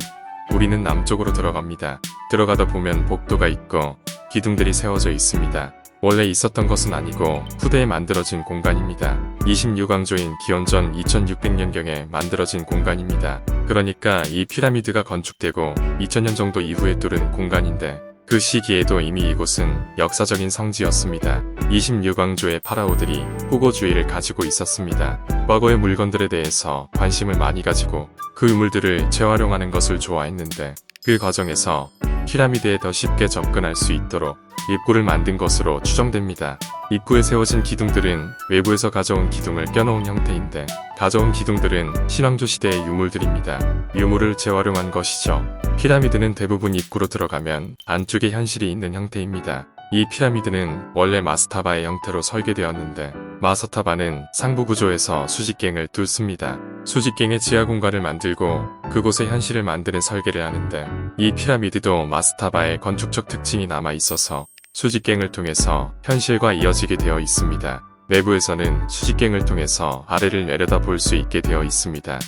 우리는 남쪽으로 들어갑니다. 들어가다 보면 복도가 있고 기둥들이 세워져 있습니다. 원래 있었던 것은 아니고 후대에 만들어진 공간입니다. 26왕조인 기원전 2600년경에 만들어진 공간입니다. 그러니까 이 피라미드가 건축되고 2000년 정도 이후에 뚫은 공간인데 그 시기에도 이미 이곳은 역사적인 성지였습니다. 26왕조의 파라오들이 후고주의를 가지고 있었습니다. 과거의 물건들에 대해서 관심을 많이 가지고 그 유물들을 재활용하는 것을 좋아했는데 그 과정에서 피라미드에 더 쉽게 접근할 수 있도록 입구를 만든 것으로 추정됩니다. 입구에 세워진 기둥들은 외부에서 가져온 기둥을 껴놓은 형태인데 가져온 기둥들은 신왕조 시대의 유물들입니다. 유물을 재활용한 것이죠. 피라미드는 대부분 입구로 들어가면 안쪽에 현실이 있는 형태입니다. 이 피라미드는 원래 마스타바의 형태로 설계되었는데 마스타바는 상부 구조에서 수직갱을 뚫습니다. 수직갱의 지하 공간을 만들고 그곳에 현실을 만드는 설계를 하는데 이 피라미드도 마스타바의 건축적 특징이 남아 있어서 수직갱을 통해서 현실과 이어지게 되어 있습니다. 내부에서는 수직갱을 통해서 아래를 내려다 볼 수 있게 되어 있습니다.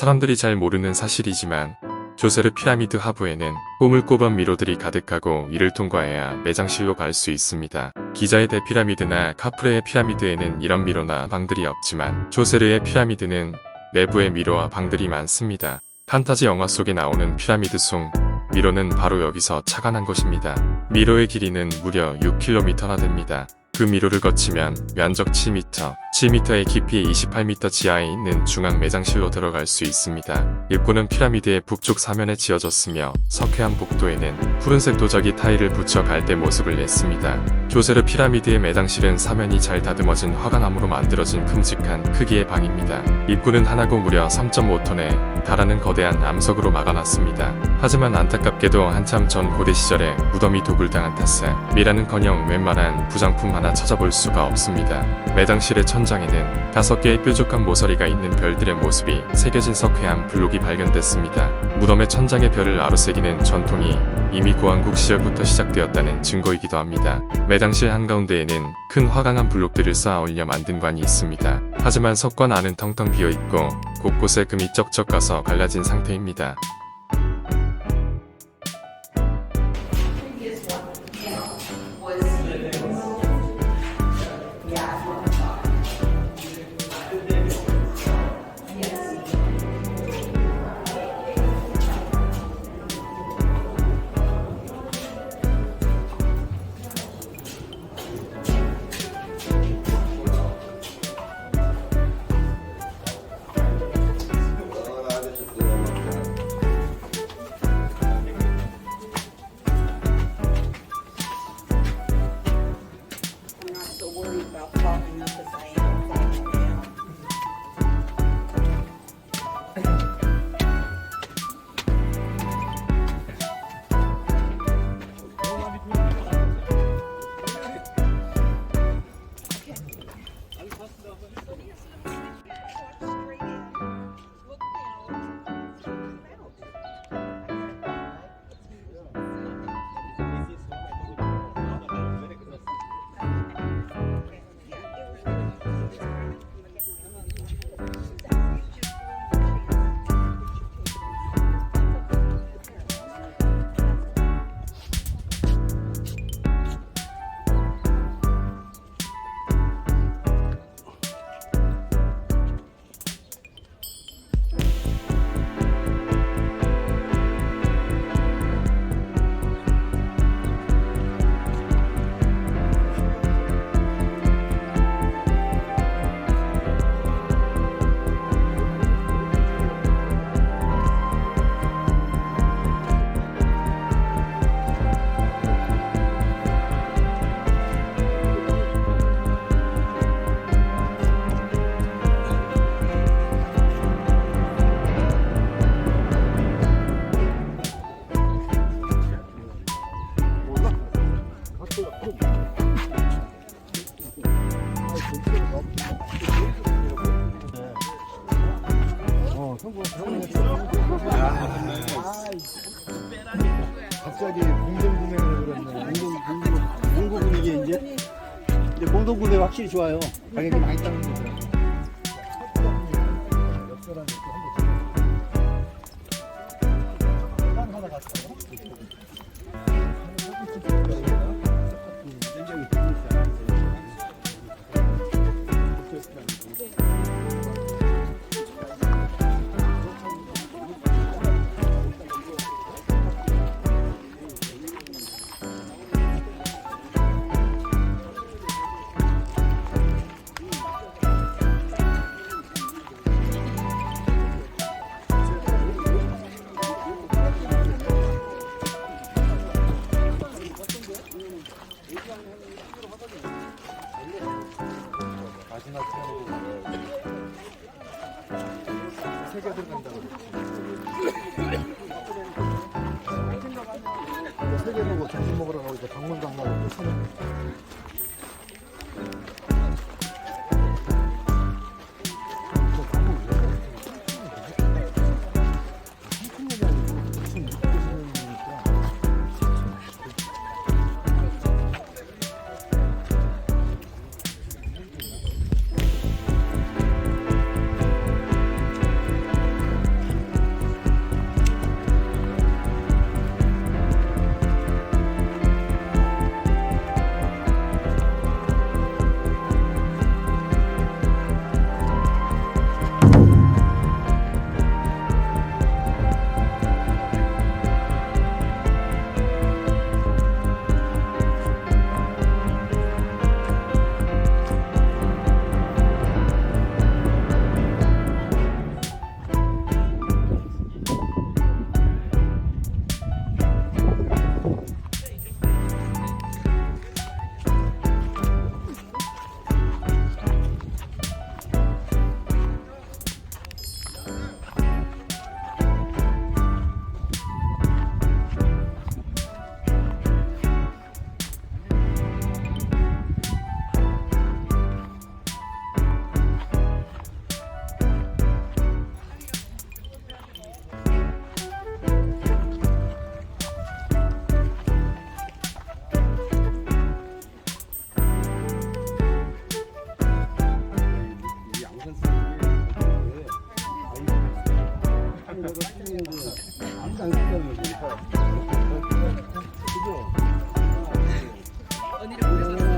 사람들이 잘 모르는 사실이지만 조세르 피라미드 하부에는 꼬물꼬범 미로들이 가득하고 이를 통과해야 매장실로 갈 수 있습니다. 기자의 대피라미드나 카프레의 피라미드에는 이런 미로나 방들이 없지만 조세르의 피라미드는 내부에 미로와 방들이 많습니다. 판타지 영화 속에 나오는 피라미드 속 미로는 바로 여기서 착안한 것입니다. 미로의 길이는 무려 6km나 됩니다. 그 미로를 거치면 면적 7m, 7m의 깊이 28m 지하에 있는 중앙 매장실로 들어갈 수 있습니다. 입구는 피라미드의 북쪽 사면에 지어졌으며 석회암 복도에는 푸른색 도자기 타일을 붙여 갈대 모습을 냈습니다. 조세르 피라미드의 매장실은 사면이 잘 다듬어진 화강암으로 만들어진 큼직한 크기의 방입니다. 입구는 하나고 무려 3.5톤에 달하는 거대한 암석으로 막아놨습니다. 하지만 안타깝게도 한참 전 고대 시절에 무덤이 도굴당한 탓에 미라는커녕 웬만한 부장품 하나 찾아볼 수가 없습니다. 매장실의 천장에는 5개의 뾰족한 모서리가 있는 별들의 모습이 새겨진 석회암 블록이 발견됐습니다. 무덤의 천장에 별을 아로새기는 전통이 이미 고왕국 시절부터 시작되었다는 증거이기도 합니다. 매장실 한가운데에는 큰 화강암 블록들을 쌓아 올려 만든 관이 있습니다. 하지만 석관 안은 텅텅 비어있고 곳곳에 금이 쩍쩍 가서 갈라진 상태입니다. 갑자기 공동구매를 그랬네. 공고분위기 이제 공동구매 확실히 좋아요. 가격이 많이 따는 거죠.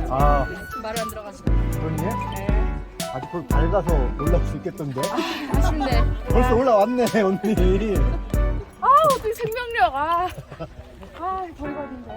아, 말을 안 들어가지고. 그러니? 아직 그걸 밝아서 올라올 수 있겠던데? 아쉽네. 벌써 올라왔네, 언니. 아, 어떻게 생명력. 버리거든요.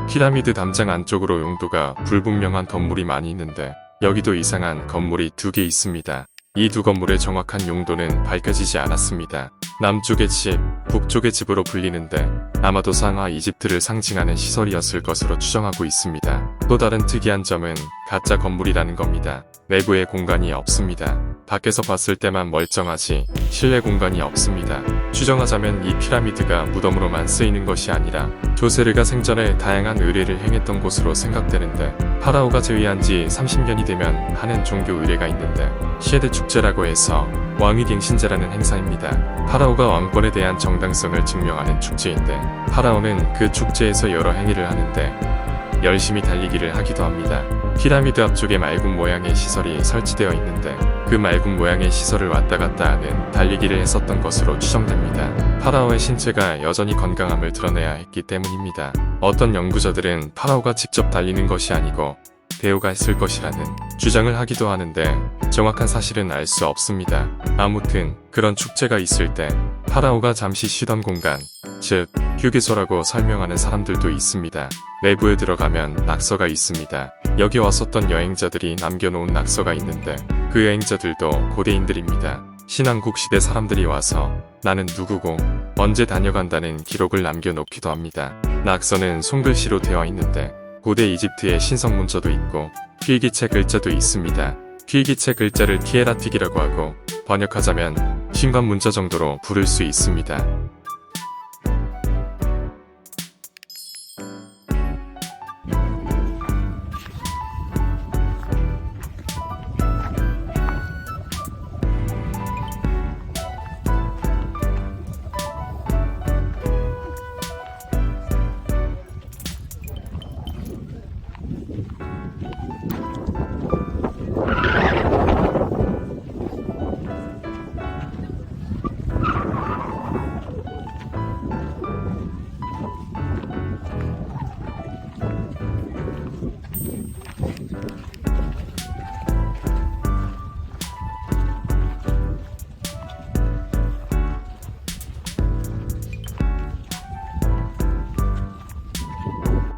피라미드 담장 안쪽으로 용도가 불분명한 건물이 많이 있는데 여기도 이상한 건물이 2개 있습니다. 이 두 건물의 정확한 용도는 밝혀지지 않았습니다. 남쪽의 집, 북쪽의 집으로 불리는데 아마도 상하 이집트를 상징하는 시설이었을 것으로 추정하고 있습니다. 또 다른 특이한 점은 가짜 건물이라는 겁니다. 내부에 공간이 없습니다. 밖에서 봤을 때만 멀쩡하지 실내 공간이 없습니다. 추정하자면 이 피라미드가 무덤으로만 쓰이는 것이 아니라 조세르가 생전에 다양한 의례를 행했던 곳으로 생각되는데 파라오가 재위한 지 30년이 되면 하는 종교 의례가 있는데 시에드 축제라고 해서 왕위 갱신제라는 행사입니다. 파라오가 왕권에 대한 정당성을 증명하는 축제인데 파라오는 그 축제에서 여러 행위를 하는데 열심히 달리기를 하기도 합니다. 피라미드 앞쪽에 맑은 모양의 시설이 설치되어 있는데 그 맑은 모양의 시설을 왔다 갔다 하는 달리기를 했었던 것으로 추정됩니다. 파라오의 신체가 여전히 건강함을 드러내야 했기 때문입니다. 어떤 연구자들은 파라오가 직접 달리는 것이 아니고 배우가 했을 것이라는 주장을 하기도 하는데 정확한 사실은 알 수 없습니다. 아무튼 그런 축제가 있을 때 파라오가 잠시 쉬던 공간, 즉 휴게소라고 설명하는 사람들도 있습니다. 내부에 들어가면 낙서가 있습니다. 여기 왔었던 여행자들이 남겨놓은 낙서가 있는데 그 여행자들도 고대인들입니다. 신왕국 시대 사람들이 와서 나는 누구고 언제 다녀간다는 기록을 남겨놓기도 합니다. 낙서는 손글씨로 되어 있는데 고대 이집트의 신성 문자도 있고 필기체 글자도 있습니다. 필기체 글자를 키에라틱이라고 하고 번역하자면 신관 문자 정도로 부를 수 있습니다.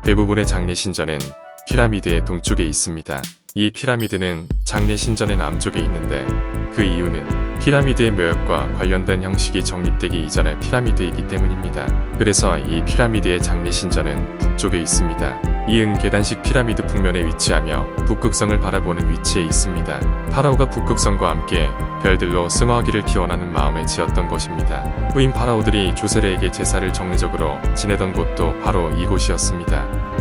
대부분의 장례신전은 피라미드의 동쪽에 있습니다. 이 피라미드는 장례신전의 남쪽에 있는데 그 이유는 피라미드의 묘역과 관련된 형식이 정립되기 이전의 피라미드이기 때문입니다. 그래서 이 피라미드의 장례신전은 북쪽에 있습니다. 이은 계단식 피라미드 북면에 위치하며 북극성을 바라보는 위치에 있습니다. 파라오가 북극성과 함께 별들로 승화하기를 기원하는 마음에 지었던 것입니다. 후임 파라오들이 조세르에게 제사를 정례적으로 지내던 곳도 바로 이곳이었습니다.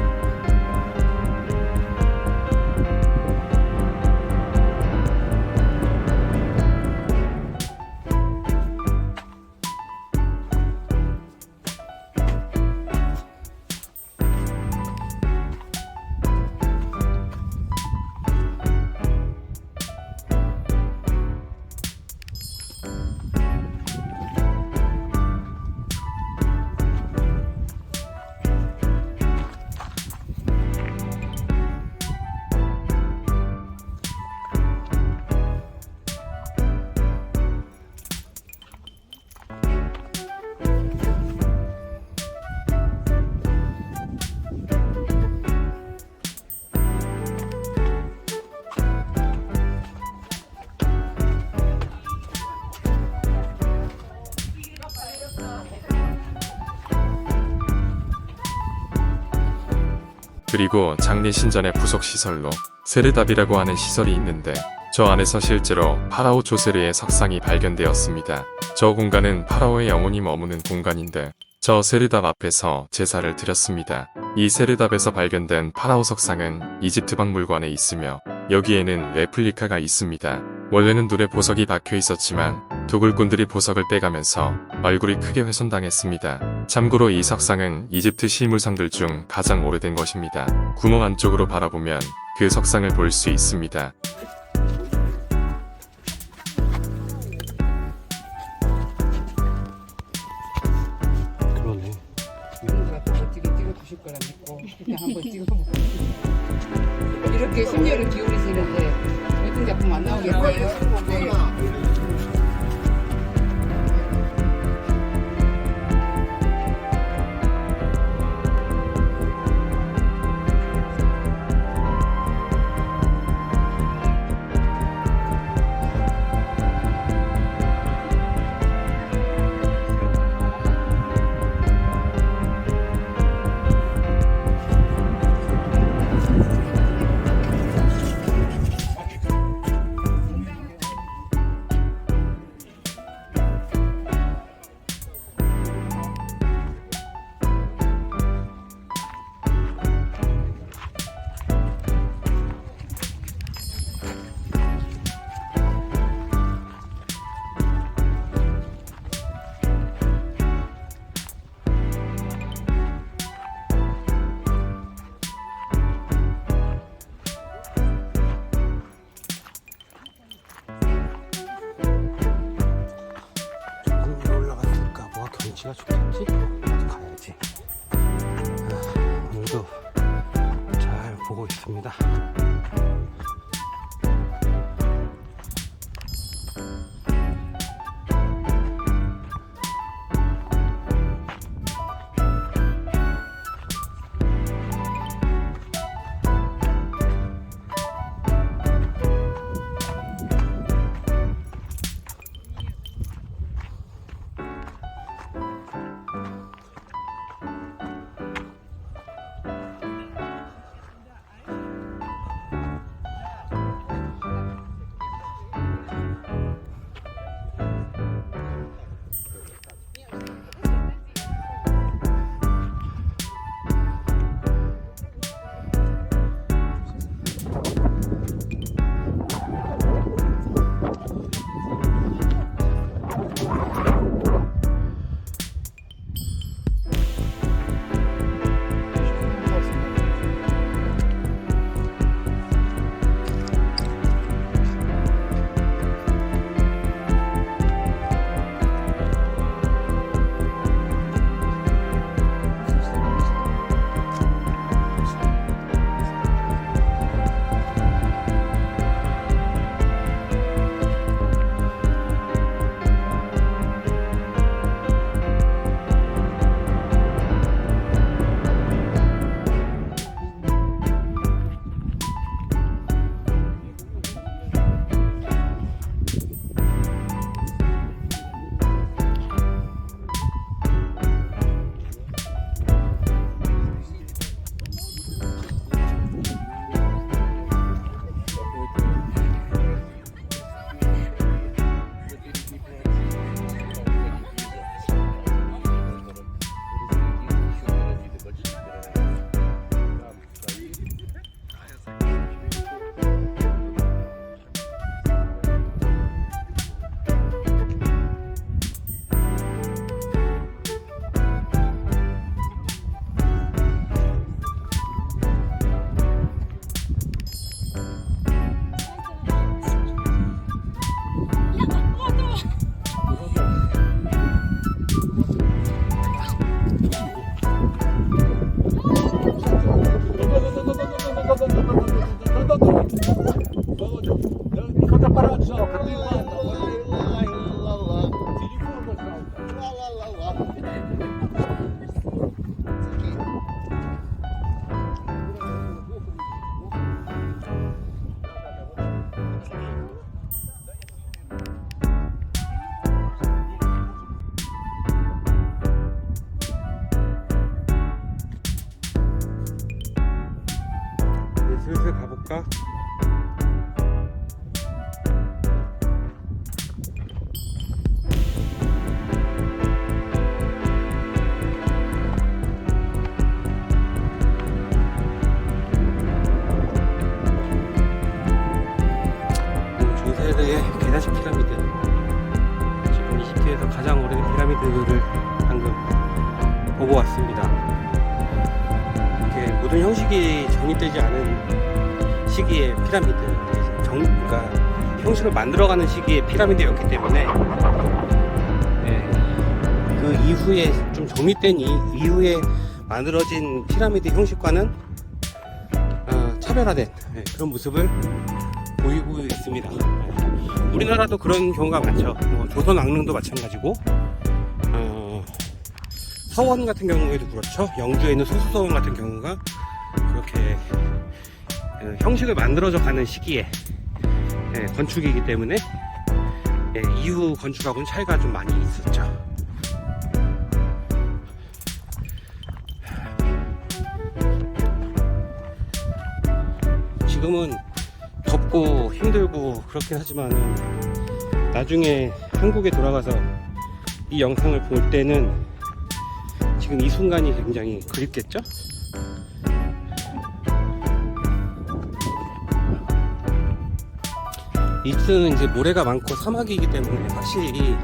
그리고 장례 신전의 부속 시설로 세르답이라고 하는 시설이 있는데 저 안에서 실제로 파라오 조세르의 석상이 발견되었습니다. 저 공간은 파라오의 영혼이 머무는 공간인데 저 세르답 앞에서 제사를 드렸습니다. 이 세르답에서 발견된 파라오 석상은 이집트 박물관에 있으며 여기에는 레플리카가 있습니다. 원래는 눈에 보석이 박혀 있었지만 도굴꾼들이 보석을 빼가면서 얼굴이 크게 훼손당했습니다. 참고로 이 석상은 이집트 실물상들 중 가장 오래된 것입니다. 구멍 안쪽으로 바라보면 그 석상을 볼 수 있습니다. 그러네. 이분들 앞에 멋지게 찍어주실 거라 믿고 그냥 한번 찍어보고 이렇게 심려를 기울이시는데 예쁜 작품 안 나오겠어요? 네. 경치가 좋겠지? 가야지. 오늘도 잘 보고 있습니다. 이제 슬슬 가볼까? 조세르의 계단식 피라미드, 지금 이집트에서 가장 오래된 피라미드를 방금 보고 왔습니다. 이렇게 모든 형식이 정립되지 않은 시기의 피라미드, 그러니까 형식을 만들어가는 시기의 피라미드였기 때문에 그 이후에 좀 정립된 이후에 만들어진 피라미드 형식과는 차별화된 그런 모습을 보이고 있습니다. 우리나라도 그런 경우가 많죠. 조선 왕릉도 마찬가지고, 서원 같은 경우에도 그렇죠. 영주에 있는 소수서원 같은 경우가 그렇게 형식을 만들어져 가는 시기에 건축이기 때문에 이후 건축하고는 차이가 좀 많이 있었죠. 지금은 덥고 힘들고 그렇긴 하지만은 나중에 한국에 돌아가서 이 영상을 볼 때는 지금 이 순간이 굉장히 그립겠죠? 이집트는 이제 모래가 많고 사막이기 때문에 확실히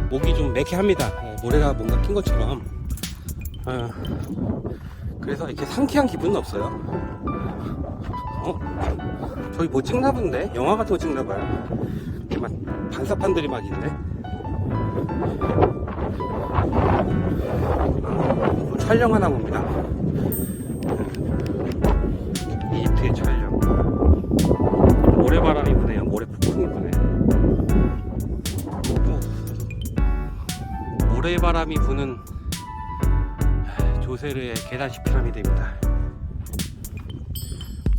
목이 좀 매캐합니다. 모래가 뭔가 낀 것처럼. 그래서 이렇게 상쾌한 기분은 없어요. 저기 뭐 찍나 본데? 영화 같은 거 찍나 봐요. 막 반사판들이 막 있네. 뭐 촬영하나 봅니다. 이집트의 촬영. 모래바람이 부네요. 모래 폭풍이 부네. 모래바람이 부는 조세르의 계단식 피라미드입니다.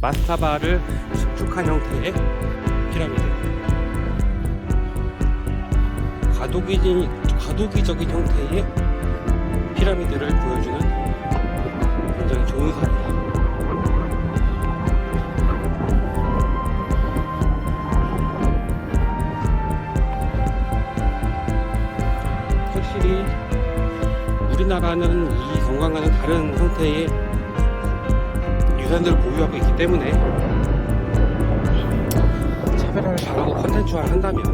마스타바를 축축한 형태의 피라미드. 과도기적인 형태의 피라미드를 보여주는 굉장히 좋은 사례. 확실히 우리나라는 이 관광과는 다른 형태의 유산들을 보유하고 있기 때문에 차별화를 잘하고 컨텐츠화를 한다면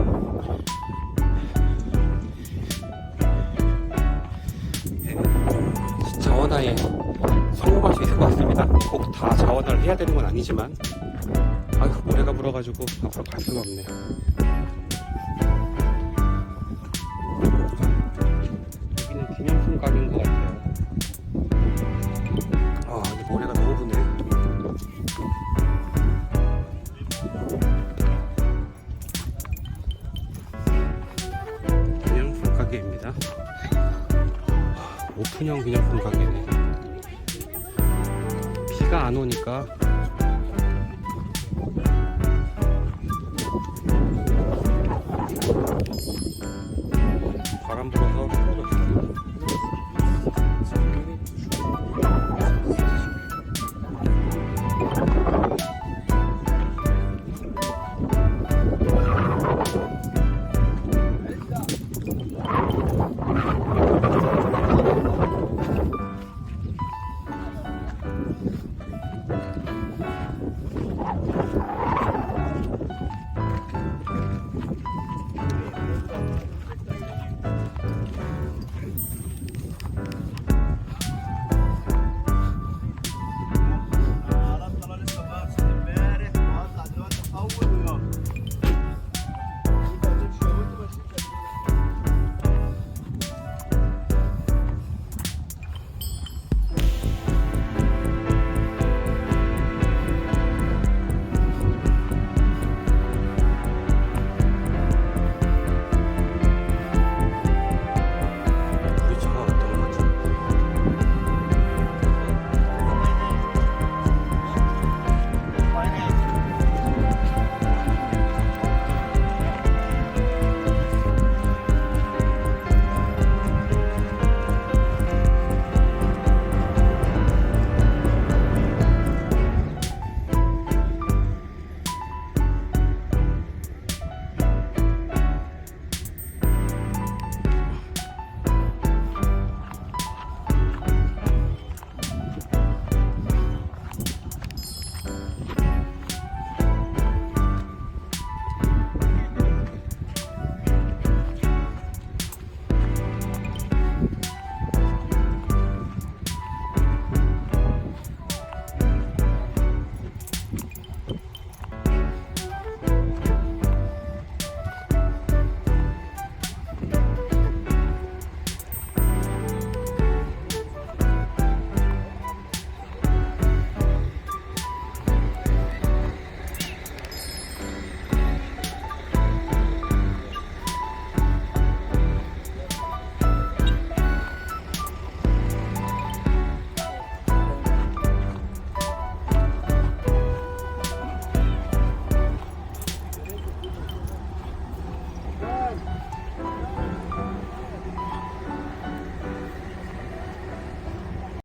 자원화에 성공할 수 있을 것 같습니다. 꼭 다 자원화를 해야 되는 건 아니지만, 아유, 모래가 불어가지고 앞으로 갈 수가 없네. 여기는 기념품 가게인 것 같아요. 근데 모래가 너무 부네. 기념품 가게입니다. 오픈형 기념품 가게네. 비가 안 오니까 바람 불어서 풀어졌어요.